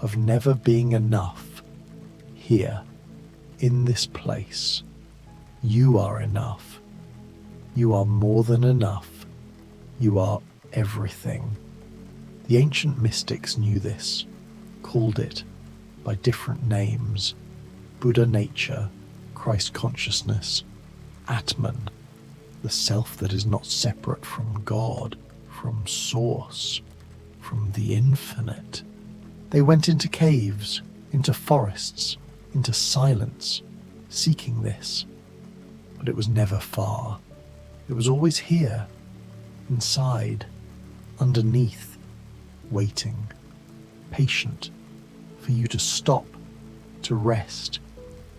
S1: of never being enough. Here, in this place, you are enough. You are more than enough. You are everything. The ancient mystics knew this, called it by different names: Buddha nature, Christ consciousness, Atman, the self that is not separate from God, from Source, from the infinite. They went into caves, into forests, into silence, seeking this. But it was never far. It was always here, inside, underneath, waiting, patient for you to stop, to rest,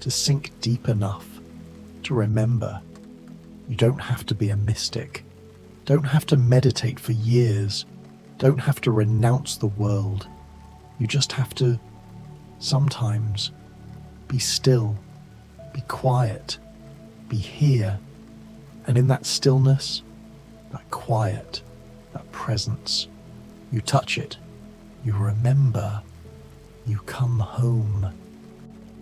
S1: to sink deep enough to remember. You don't have to be a mystic, don't have to meditate for years, don't have to renounce the world. You just have to, sometimes, be still, be quiet, be here, and in that stillness, that quiet, that presence, you touch it, you remember, you come home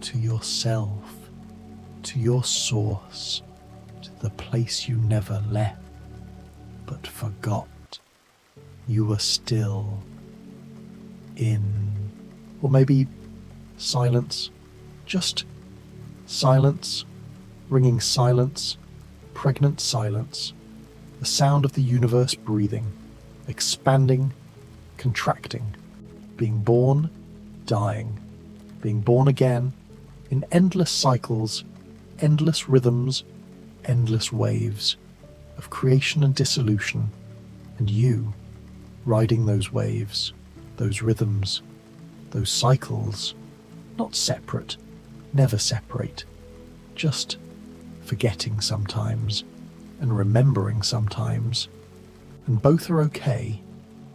S1: to yourself, to your source, to the place you never left, but forgot. You were still in, or maybe silence, just silence, ringing silence, pregnant silence, the sound of the universe breathing, expanding, contracting, being born, dying, being born again, in endless cycles, endless rhythms, endless waves of creation and dissolution, and you riding those waves, those rhythms, those cycles, not separate, never separate, just forgetting sometimes and remembering sometimes, and both are okay,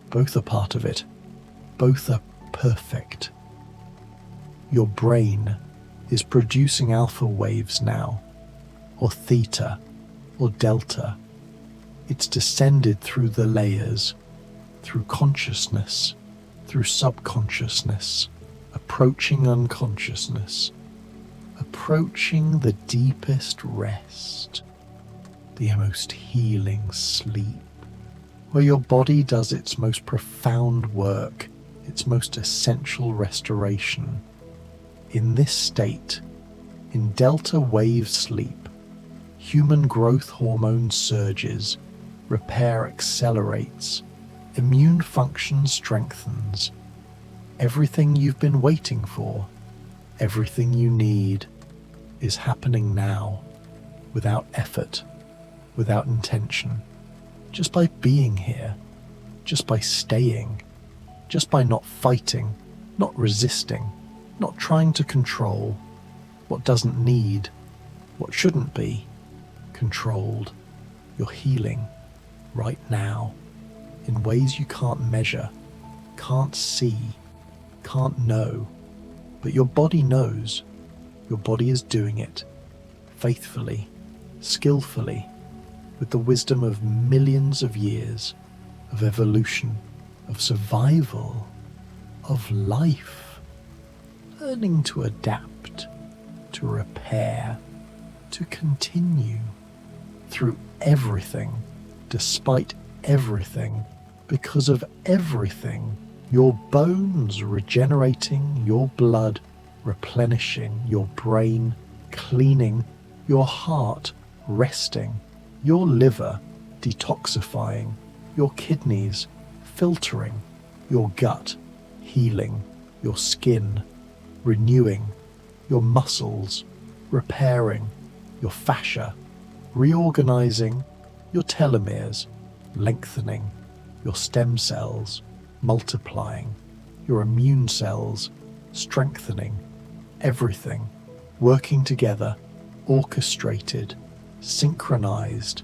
S1: both are part of it, both are perfect. Your brain is producing alpha waves now, or theta, or delta. It's descended through the layers, through consciousness, through subconsciousness, approaching unconsciousness, approaching the deepest rest, the most healing sleep, where your body does its most profound work, its most essential restoration. In this state, in delta wave sleep, human growth hormone surges, repair accelerates, immune function strengthens. Everything you've been waiting for, everything you need, is happening now, without effort, without intention, just by being here, just by staying, just by not fighting, not resisting, not trying to control what doesn't need, what shouldn't be controlled. You're healing right now in ways you can't measure, can't see, can't know, but your body knows. Your body is doing it faithfully, skillfully, with the wisdom of millions of years of evolution, of survival, of life, learning to adapt, to repair, to continue through everything, despite everything, because of everything. Your bones regenerating, your blood replenishing, your brain cleaning, your heart resting, your liver detoxifying, your kidneys filtering, your gut healing, your skin renewing, your muscles repairing, your fascia reorganizing, your telomeres lengthening, your stem cells multiplying, your immune cells strengthening, everything working together, orchestrated, synchronized,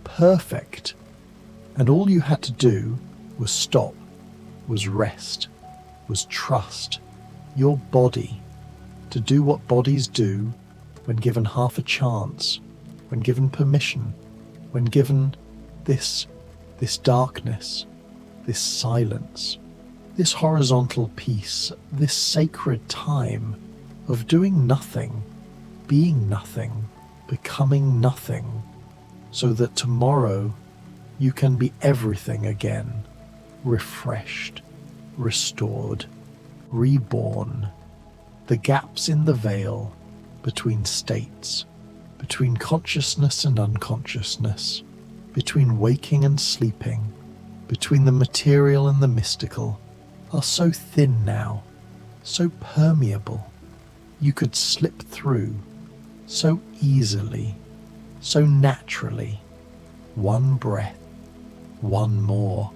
S1: perfect. And all you had to do was stop, was rest, was trust your body to do what bodies do when given half a chance, when given permission, when given this darkness, this silence, this horizontal peace, this sacred time of doing nothing, being nothing, becoming nothing, so that tomorrow you can be everything again, refreshed, restored, reborn. The gaps in the veil between states, between consciousness and unconsciousness, between waking and sleeping, between the material and the mystical, are so thin now, so permeable. You could slip through so easily, so naturally. One breath, one more,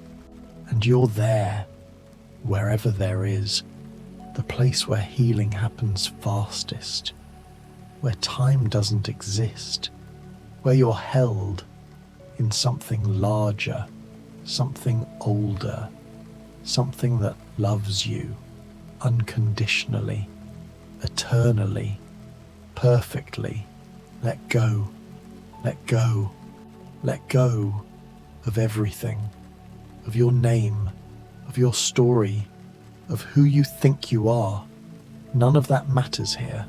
S1: and you're there, wherever there is, the place where healing happens fastest, where time doesn't exist, where you're held in something larger, something older, something that loves you unconditionally, eternally, perfectly. Let go, let go, let go of everything, of your name, of your story, of who you think you are. None of that matters here.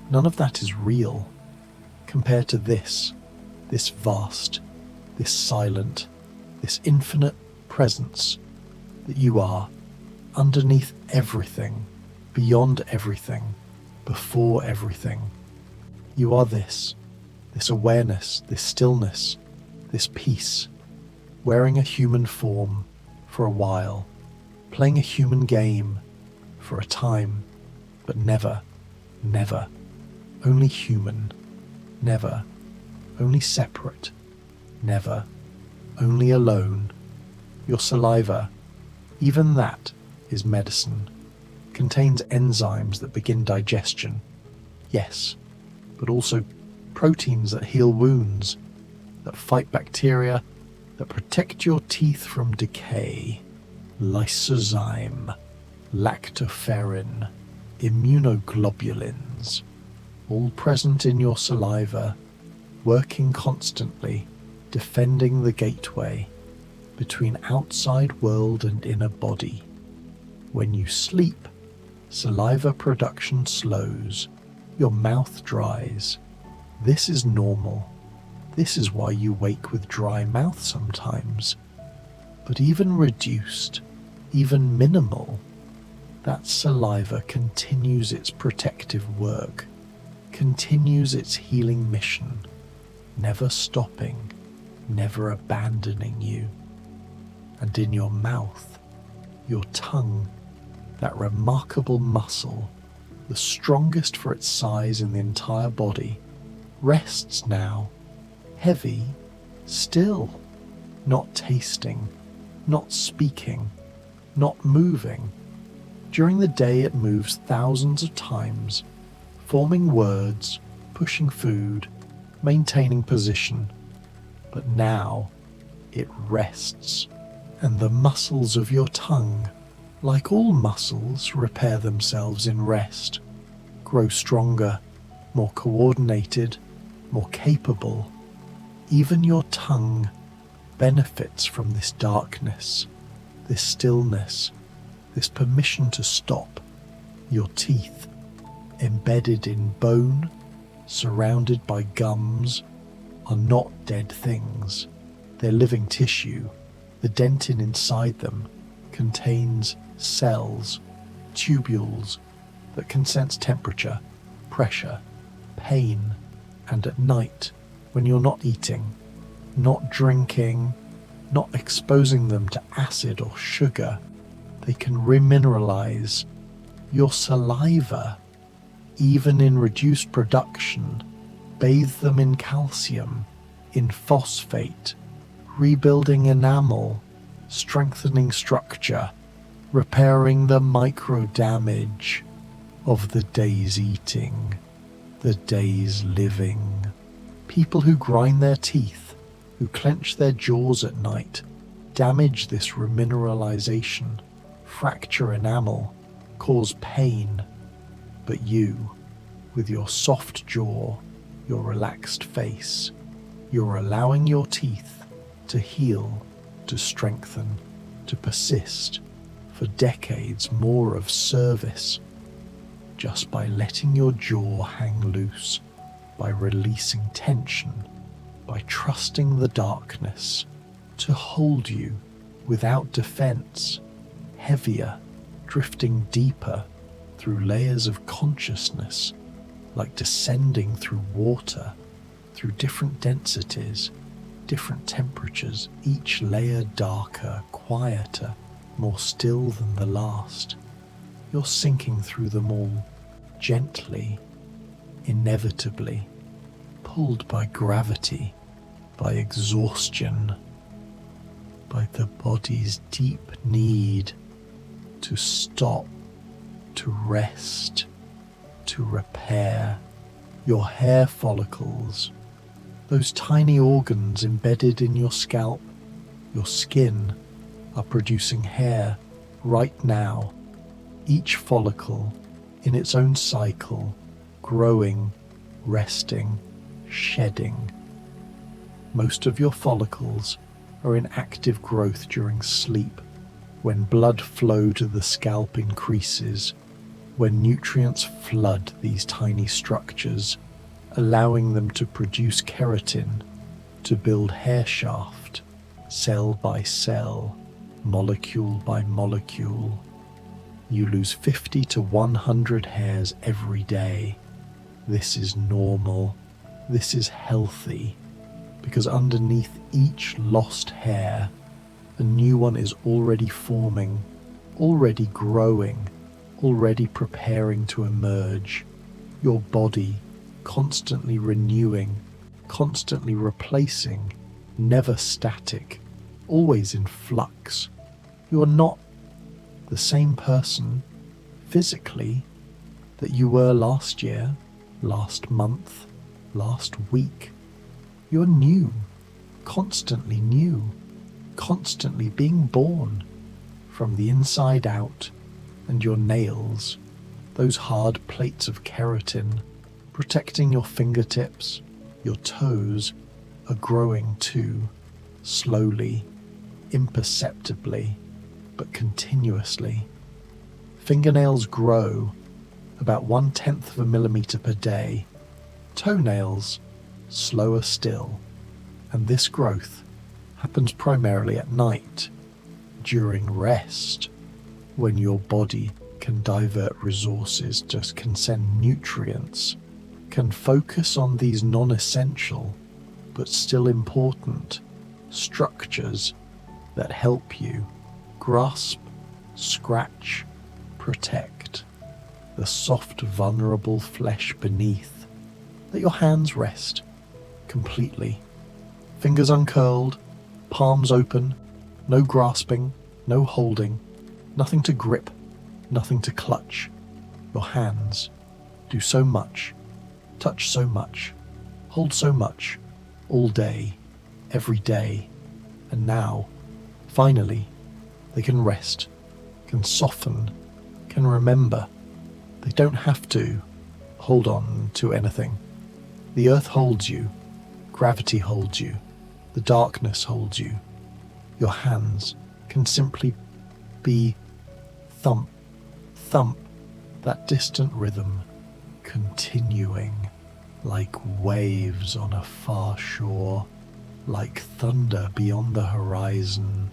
S1: None of that is real compared to this vast, this silent, this infinite presence that you are, underneath everything, beyond everything, before everything. You are this awareness, this stillness, this peace, wearing a human form for a while, playing a human game for a time, but never, never, only human, never, only separate, never, only alone. Your saliva, even that is medicine, contains enzymes that begin digestion, yes, but also proteins that heal wounds, that fight bacteria, that protect your teeth from decay, lysozyme, lactoferrin, immunoglobulins, all present in your saliva, working constantly, defending the gateway between outside world and inner body. When you sleep, saliva production slows, your mouth dries. This is normal. This is why you wake with dry mouth sometimes. But even reduced, even minimal, that saliva continues its protective work, continues its healing mission, never stopping, never abandoning you. And in your mouth, your tongue, that remarkable muscle, the strongest for its size in the entire body, rests now, heavy, still, not tasting, not speaking, not moving. During the day it moves thousands of times, forming words, pushing food, maintaining position. But now it rests, and the muscles of your tongue, like all muscles, repair themselves in rest, grow stronger, more coordinated, more capable. Even your tongue benefits from this darkness, this stillness, this permission to stop. Your teeth, embedded in bone, surrounded by gums, are not dead things. They're living tissue, The dentin inside them contains cells, tubules that can sense temperature, pressure, pain, and at night, when you're not eating, not drinking, not exposing them to acid or sugar, they can remineralize your saliva, even in reduced production, bathe them in calcium, in phosphate, rebuilding enamel, strengthening structure, repairing the micro damage of the day's eating, the day's living. People who grind their teeth, who clench their jaws at night, damage this remineralization, fracture enamel, cause pain. But you, with your soft jaw, your relaxed face, you're allowing your teeth to heal, to strengthen, to persist for decades more of service, just by letting your jaw hang loose, by releasing tension, by trusting the darkness to hold you without defense, heavier, drifting deeper through layers of consciousness, like descending through water, through different densities, different temperatures, each layer darker, quieter, more still than the last. You're sinking through them all, gently, inevitably, pulled by gravity, by exhaustion, by the body's deep need to stop, to rest, to repair. Your hair follicles, those tiny organs embedded in your scalp, your skin, are producing hair right now, each follicle in its own cycle, growing, resting, shedding. Most of your follicles are in active growth during sleep, when blood flow to the scalp increases, when nutrients flood these tiny structures, allowing them to produce keratin, to build hair shaft, cell by cell, molecule by molecule. You lose 50 to 100 hairs every day. This is normal. This is healthy, because underneath each lost hair, a new one is already forming, already growing, already preparing to emerge. Your body constantly renewing, constantly replacing, never static, always in flux. You are not the same person physically that you were last year, last month, last week. You're new, constantly being born from the inside out, and your nails, those hard plates of keratin, protecting your fingertips, your toes, are growing too, slowly, imperceptibly, but continuously. Fingernails grow about 1/10 of a millimeter per day. Toenails, slower still. And this growth happens primarily at night, during rest, when your body can divert resources, just can send nutrients, can focus on these non-essential but still important structures that help you grasp, scratch, protect the soft, vulnerable flesh beneath. Let your hands rest completely. Fingers uncurled, palms open, no grasping, no holding, nothing to grip, nothing to clutch. Your hands do so much, touch so much, hold so much, all day, every day. And now, finally, they can rest, can soften, can remember. They don't have to hold on to anything. The earth holds you, gravity holds you, the darkness holds you. Your hands can simply be thump, thump, that distant rhythm, continuing like waves on a far shore, like thunder beyond the horizon,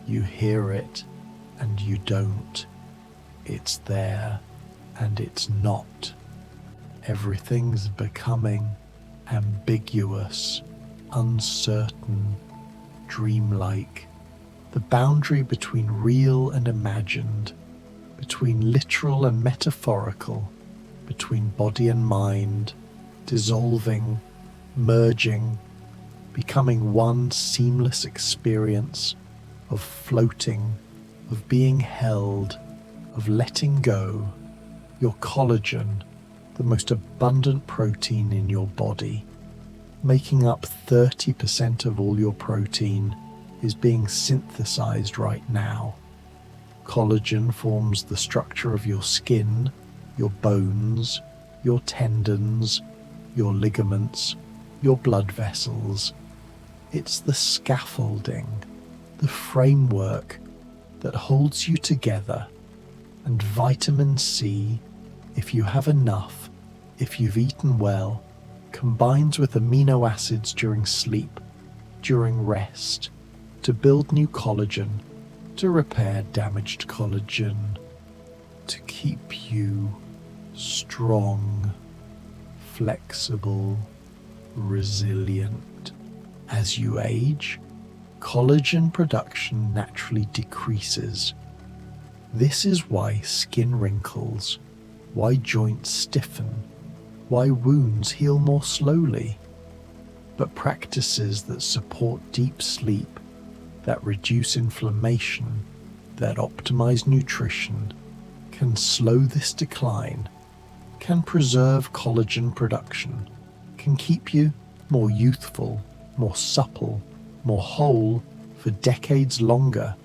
S1: You hear it and you don't. It's there and it's not. Everything's becoming ambiguous, uncertain, dreamlike. The boundary between real and imagined, between literal and metaphorical, between body and mind, dissolving, merging, becoming one seamless experience of floating, of being held, of letting go. Your collagen, the most abundant protein in your body, making up 30% of all your protein, is being synthesized right now. Collagen forms the structure of your skin, your bones, your tendons, your ligaments, your blood vessels. It's the scaffolding, the framework that holds you together. And vitamin C, if you have enough, if you've eaten well, combines with amino acids during sleep, during rest, to build new collagen, to repair damaged collagen, to keep you strong, flexible, resilient. As you age, collagen production naturally decreases. This is why skin wrinkles, why joints stiffen, why wounds heal more slowly. But practices that support deep sleep, that reduce inflammation, that optimize nutrition, can slow this decline, can preserve collagen production, can keep you more youthful, more supple, more whole for decades longer.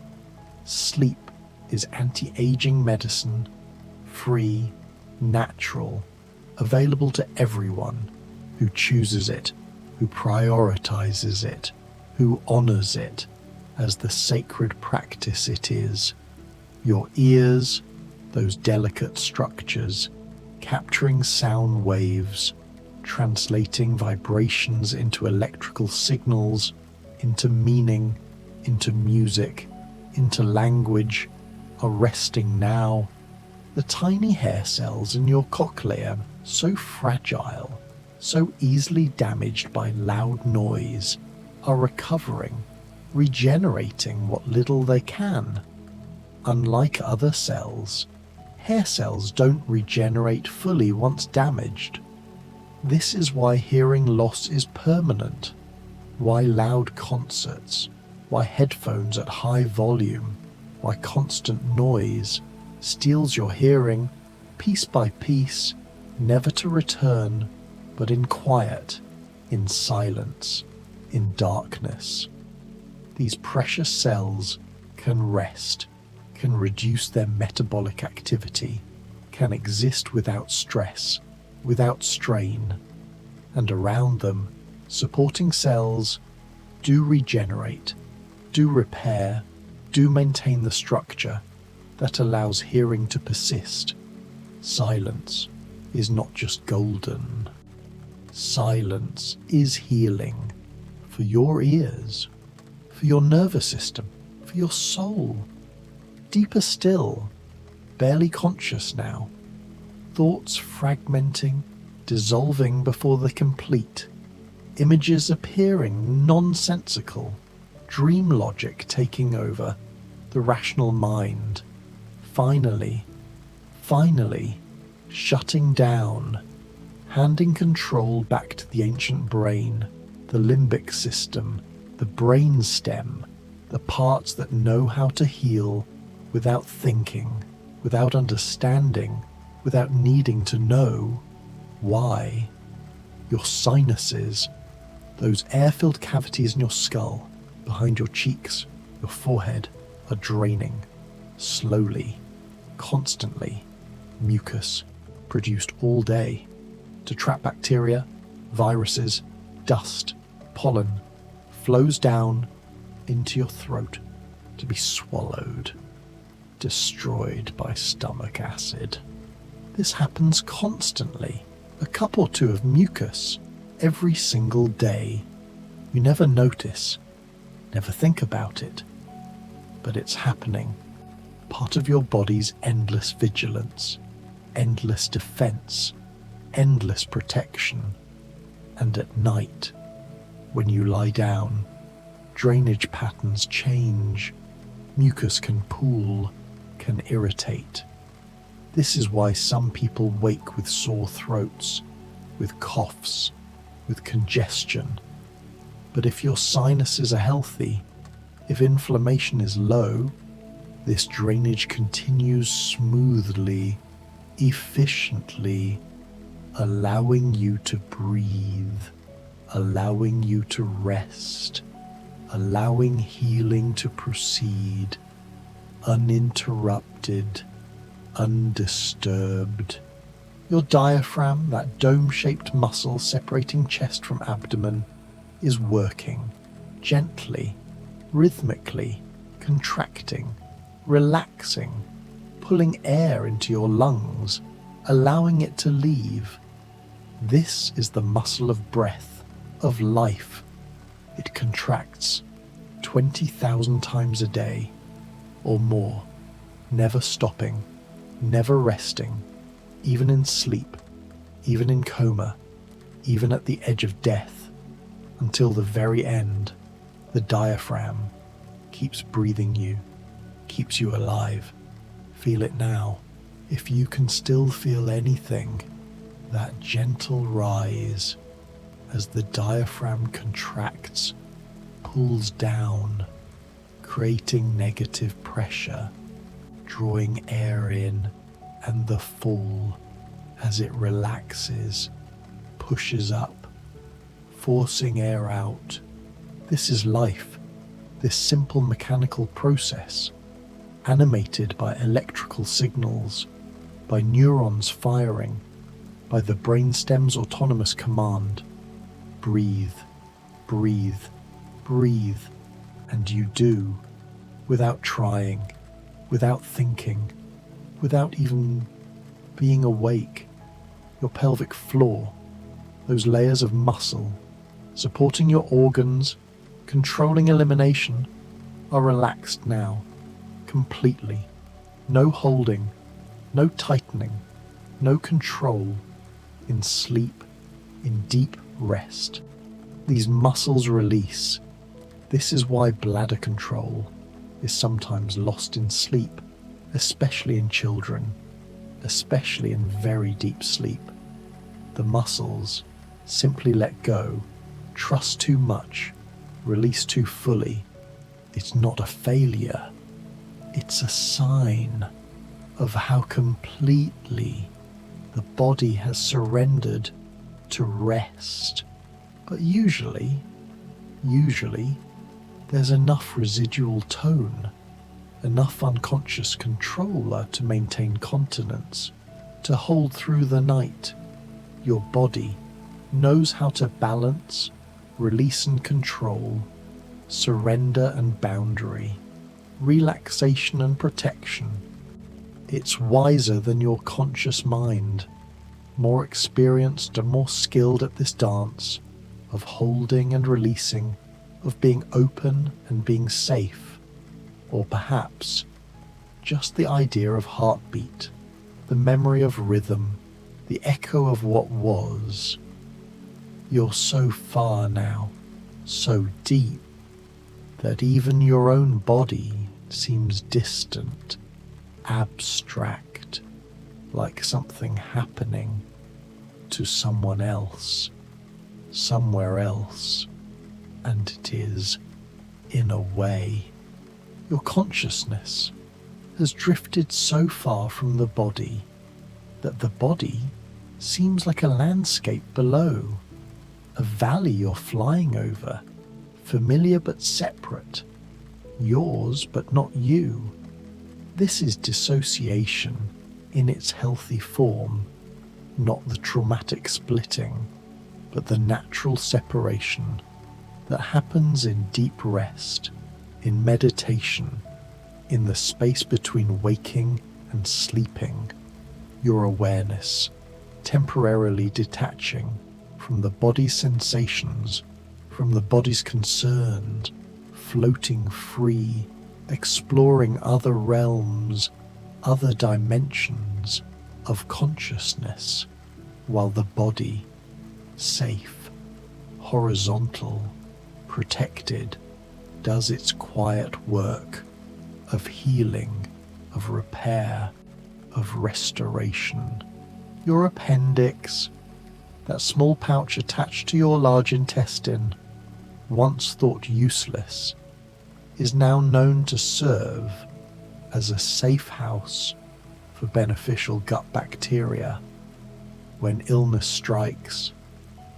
S1: Sleep is anti-aging medicine, free, natural, available to everyone who chooses it, who prioritizes it, who honors it as the sacred practice it is. Your ears, those delicate structures, capturing sound waves, translating vibrations into electrical signals, into meaning, into music, into language, are resting now. The tiny hair cells in your cochlea, so fragile, so easily damaged by loud noise, are recovering, regenerating what little they can. Unlike other cells, hair cells don't regenerate fully once damaged. This is why hearing loss is permanent, why loud concerts, why headphones at high volume, why constant noise steals your hearing piece by piece, never to return, but in quiet, in silence, in darkness. These precious cells can rest, can reduce their metabolic activity, can exist without stress, without strain, and around them, supporting cells do regenerate, do repair, do maintain the structure that allows hearing to persist. Silence is not just golden. Silence is healing for your ears, for your nervous system, for your soul. Deeper still, barely conscious now, thoughts fragmenting, dissolving before the complete, images appearing nonsensical, dream logic taking over, the rational mind, finally, shutting down, handing control back to the ancient brain, the limbic system, the brain stem, the parts that know how to heal without thinking, without understanding, without needing to know why. Your sinuses, those air-filled cavities in your skull, behind your cheeks, your forehead, are draining, slowly, constantly. Mucus, produced all day, to trap bacteria, viruses, dust, pollen, flows down into your throat to be swallowed, destroyed by stomach acid. This happens constantly, a cup or two of mucus every single day. You never notice, never think about it. but it's happening. Part of your body's endless vigilance, endless defense, endless protection. And at night, when you lie down, drainage patterns change. Mucus can pool, can irritate. This is why some people wake with sore throats, with coughs, with congestion. But if your sinuses are healthy, if inflammation is low, this drainage continues smoothly, efficiently, allowing you to breathe, allowing you to rest, allowing healing to proceed, uninterrupted, undisturbed. Your diaphragm, that dome-shaped muscle separating chest from abdomen, is working gently, rhythmically, contracting, relaxing, pulling air into your lungs, allowing it to leave. This is the muscle of breath, of life. It contracts 20,000 times a day or more, never stopping, never resting, even in sleep, even in coma, even at the edge of death, until the very end. The diaphragm keeps breathing you, keeps you alive. Feel it now. If you can still feel anything, that gentle rise as the diaphragm contracts, pulls down, creating negative pressure, drawing air in, and the fall as it relaxes, pushes up, forcing air out. This is life, this simple mechanical process, animated by electrical signals, by neurons firing, by the brainstem's autonomous command. Breathe, breathe, breathe, and you do, without trying, without thinking, without even being awake. Your pelvic floor, those layers of muscle, supporting your organs, controlling elimination, are relaxed now, completely. No holding, no tightening, no control. In sleep, in deep rest. These muscles release. This is why bladder control is sometimes lost in sleep, especially in children, especially in very deep sleep. The muscles simply let go, trust too much, release too fully. It's not a failure. It's a sign of how completely the body has surrendered to rest. But usually, there's enough residual tone, enough unconscious controller to maintain continence, to hold through the night. Your body knows how to balance, release and control, surrender and boundary, relaxation and protection. It's wiser than your conscious mind, more experienced and more skilled at this dance of holding and releasing, of being open and being safe, or perhaps just the idea of heartbeat, the memory of rhythm, the echo of what was. You're so far now, so deep, that even your own body seems distant, abstract, like something happening to someone else, somewhere else, and it is, in a way. Your consciousness has drifted so far from the body that the body seems like a landscape below, a valley you're flying over, familiar but separate, yours but not you. This is dissociation in its healthy form, not the traumatic splitting, but the natural separation that happens in deep rest, in meditation, in the space between waking and sleeping. Your awareness temporarily detaching from the body's sensations, from the body's concerns, floating free, exploring other realms, other dimensions of consciousness, while the body, safe, horizontal, protected, does its quiet work of healing, of repair, of restoration. Your appendix, that small pouch attached to your large intestine, once thought useless, is now known to serve as a safe house for beneficial gut bacteria. When illness strikes,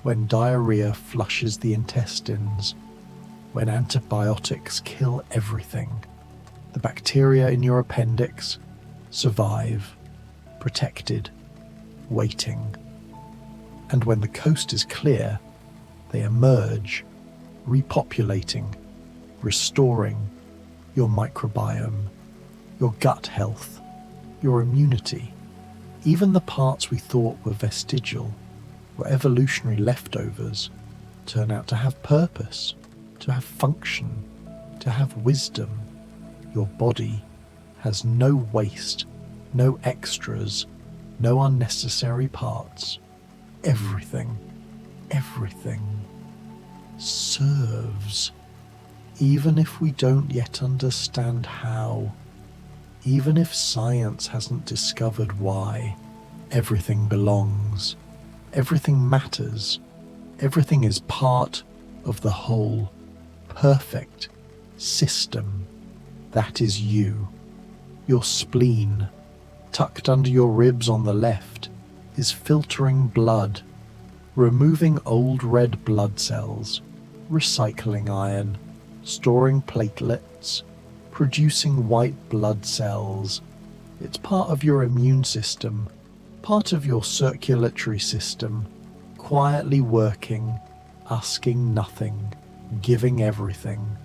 S1: when diarrhea flushes the intestines, when antibiotics kill everything, the bacteria in your appendix survive, protected, waiting. And when the coast is clear, they emerge, repopulating, restoring your microbiome, your gut health, your immunity. Even the parts we thought were vestigial, were evolutionary leftovers, turn out to have purpose, to have function, to have wisdom. Your body has no waste, no extras, no unnecessary parts. Everything serves, even if we don't yet understand how, even if science hasn't discovered why. Everything belongs, everything matters, everything is part of the whole, perfect system. That is you. Your spleen, tucked under your ribs on the left, is filtering blood, removing old red blood cells, recycling iron, storing platelets, producing white blood cells. It's part of your immune system, part of your circulatory system, quietly working, asking nothing, giving everything.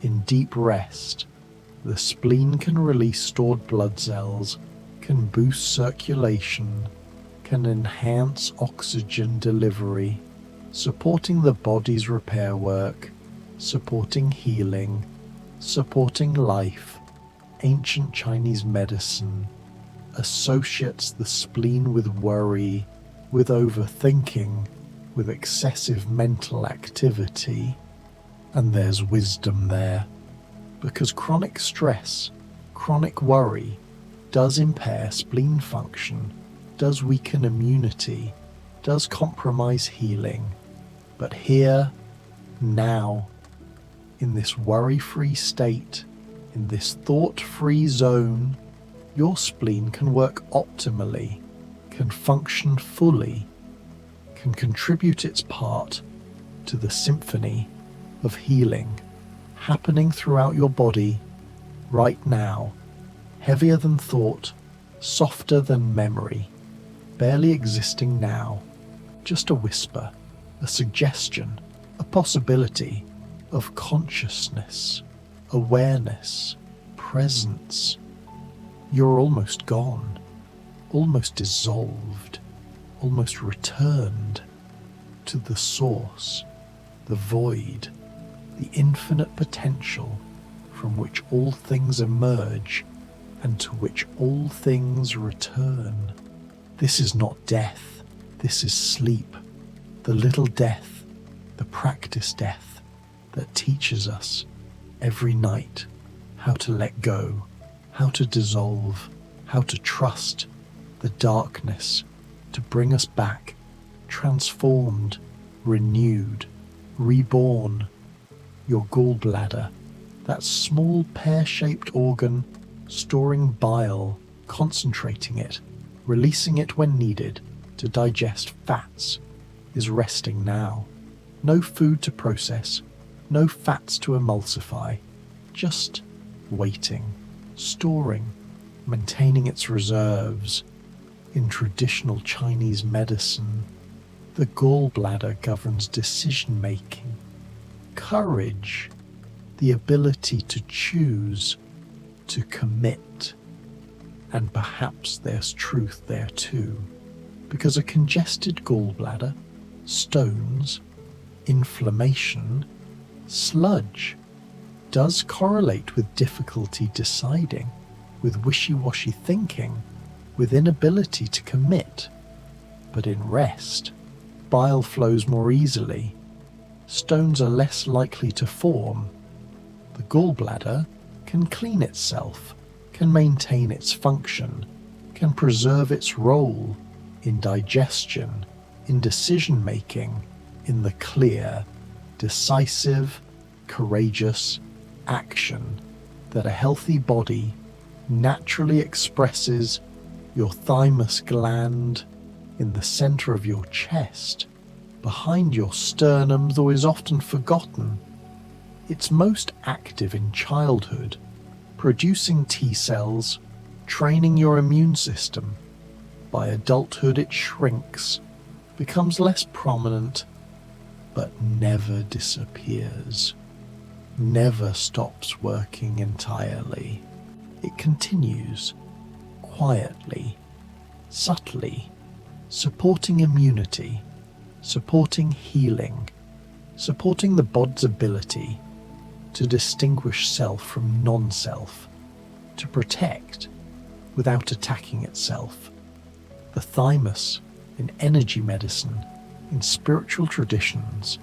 S1: In deep rest, the spleen can release stored blood cells, can boost circulation, can enhance oxygen delivery, supporting the body's repair work, supporting healing, supporting life. Ancient Chinese medicine associates the spleen with worry, with overthinking, with excessive mental activity. And there's wisdom there, because chronic stress, chronic worry does impair spleen function, does weaken immunity, does compromise healing. But here, now, in this worry-free state, in this thought-free zone, your spleen can work optimally, can function fully, can contribute its part to the symphony of healing happening throughout your body right now, heavier than thought, softer than memory, barely existing now, just a whisper, a suggestion, a possibility of consciousness, awareness, presence. You're almost gone, almost dissolved, almost returned to the source, the void, the infinite potential from which all things emerge and to which all things return. This is not death, this is sleep, the little death, the practice death that teaches us every night how to let go, how to dissolve, how to trust the darkness to bring us back, transformed, renewed, reborn. Your gallbladder, that small pear-shaped organ storing bile, concentrating it, releasing it when needed to digest fats, is resting now. No food to process, no fats to emulsify, just waiting, storing, maintaining its reserves. In traditional Chinese medicine, the gallbladder governs decision-making, courage, the ability to choose, to commit. And perhaps there's truth there too, because a congested gallbladder, stones, inflammation, sludge, does correlate with difficulty deciding, with wishy-washy thinking, with inability to commit. But in rest, bile flows more easily, stones are less likely to form, the gallbladder can clean itself, can maintain its function, can preserve its role in digestion, in decision-making, in the clear, decisive, courageous action that a healthy body naturally expresses. Your thymus gland in the center of your chest, behind your sternum, though is often forgotten. It's most active in childhood, producing T cells, training your immune system. By adulthood it shrinks, becomes less prominent, but never disappears, never stops working entirely. It continues, quietly, subtly, supporting immunity, supporting healing, supporting the body's ability to distinguish self from non-self, to protect without attacking itself. The thymus, in energy medicine, in spiritual traditions,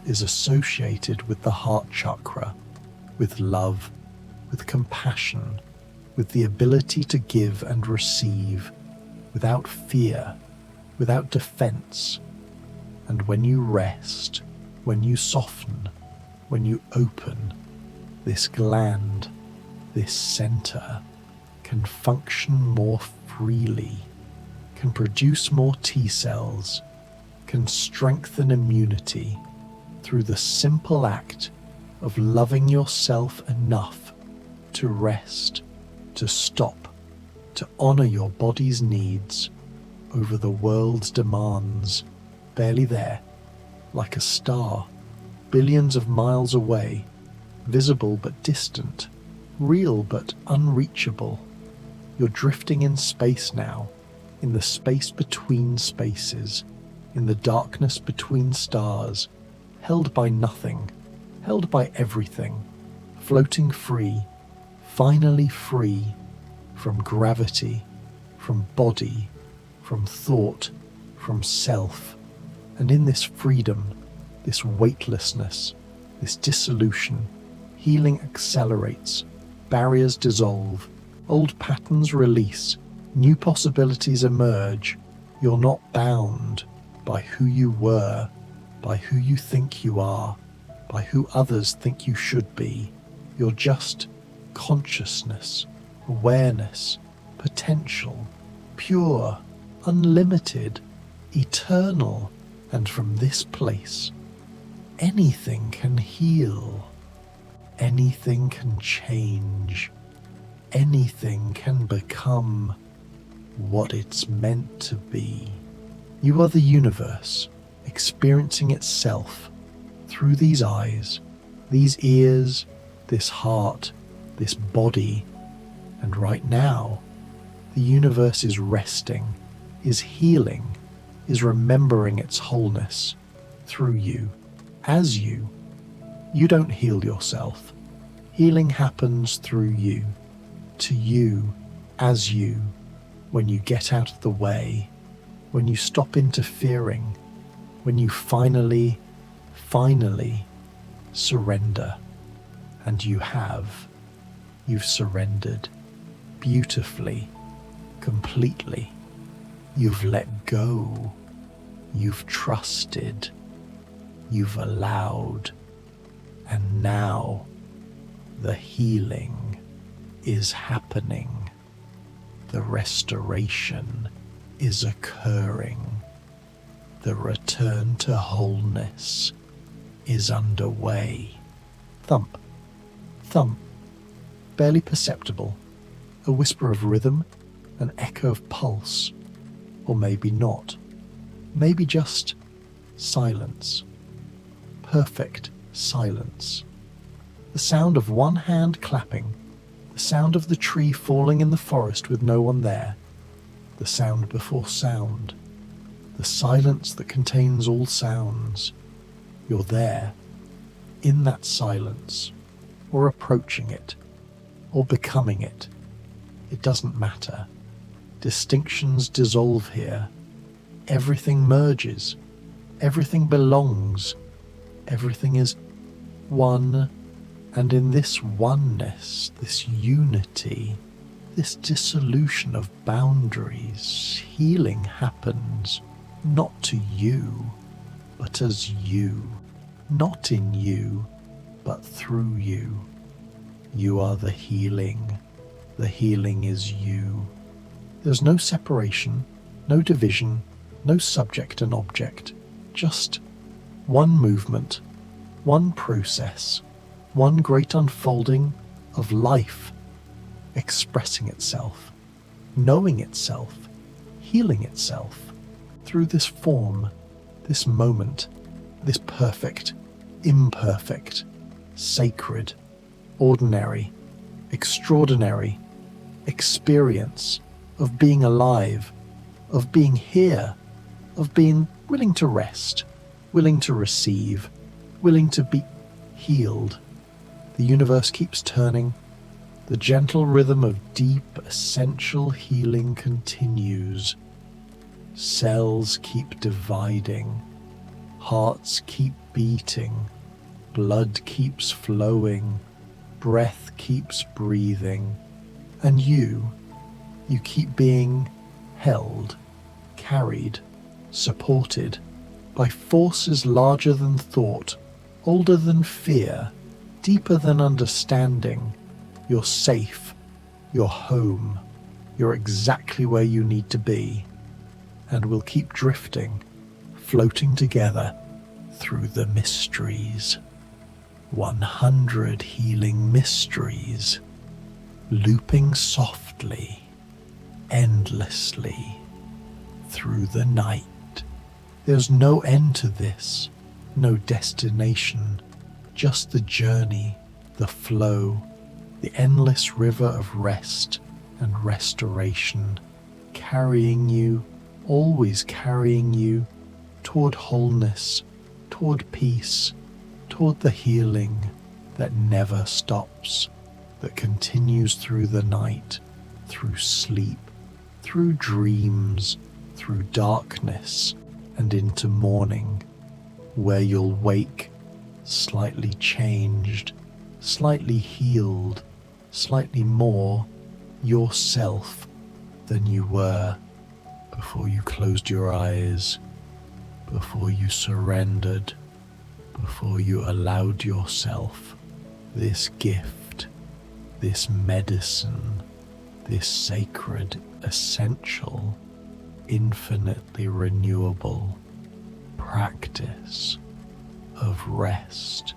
S1: is associated with the heart chakra, with love, with compassion, with the ability to give and receive, without fear, without defense. And when you rest, when you soften, when you open, this gland, this center, can function more freely, can produce more T cells, can strengthen immunity through the simple act of loving yourself enough to rest, to stop, to honor your body's needs over the world's demands, barely there, like a star, billions of miles away, visible but distant, real but unreachable. You're drifting in space now, in the space between spaces, in the darkness between stars, held by nothing, held by everything, floating free, finally free from gravity, from body, from thought, from self. And in this freedom, this weightlessness, this dissolution, healing accelerates, barriers dissolve, old patterns release, new possibilities emerge. You're not bound by who you were, by who you think you are, by who others think you should be. You're just consciousness, awareness, potential, pure, unlimited, eternal. And from this place, anything can heal, anything can change, anything can become what it's meant to be. You are the universe, experiencing itself through these eyes, these ears, this heart, this body. And right now, the universe is resting, is healing, is remembering its wholeness through you, as you. You don't heal yourself. Healing happens through you, to you, as you, when you get out of the way, when you stop interfering, when you finally surrender. And you have. You've surrendered beautifully, completely. You've let go. You've trusted. You've allowed. And now the healing is happening. The restoration is occurring. The return to wholeness is underway. Thump, thump, barely perceptible, a whisper of rhythm, an echo of pulse, or maybe not, maybe just silence, perfect silence. The sound of one hand clapping, the sound of the tree falling in the forest with no one there, the sound before sound, the silence that contains all sounds. You're there, in that silence, or approaching it, or becoming it. It doesn't matter. Distinctions dissolve here. Everything merges. Everything belongs. Everything is one. And in this oneness, this unity, this dissolution of boundaries, healing happens not to you, but as you. Not in you, but through you. You are the healing. The healing is you. There's no separation, no division, no subject and object. Just one movement, one process, one great unfolding of life, expressing itself, knowing itself, healing itself through this form, this moment, this perfect, imperfect, sacred, ordinary, extraordinary experience of being alive, of being here, of being willing to rest, willing to receive, willing to be healed. The universe keeps turning. The gentle rhythm of deep, essential healing continues. Cells keep dividing. Hearts keep beating. Blood keeps flowing. Breath keeps breathing. And you keep being held, carried, supported by forces larger than thought, older than fear, deeper than understanding. You're safe, you're home, you're exactly where you need to be, and we'll keep drifting, floating together through the mysteries. 100 healing mysteries, looping softly, endlessly, through the night. There's no end to this, no destination, just the journey, the flow, the endless river of rest and restoration, carrying you, always carrying you, toward wholeness, toward peace, toward the healing that never stops, that continues through the night, through sleep, through dreams, through darkness, and into morning, where you'll wake slightly changed, slightly healed, slightly more yourself than you were before you closed your eyes, before you surrendered, before you allowed yourself this gift, this medicine, this sacred, essential, infinitely renewable practice of rest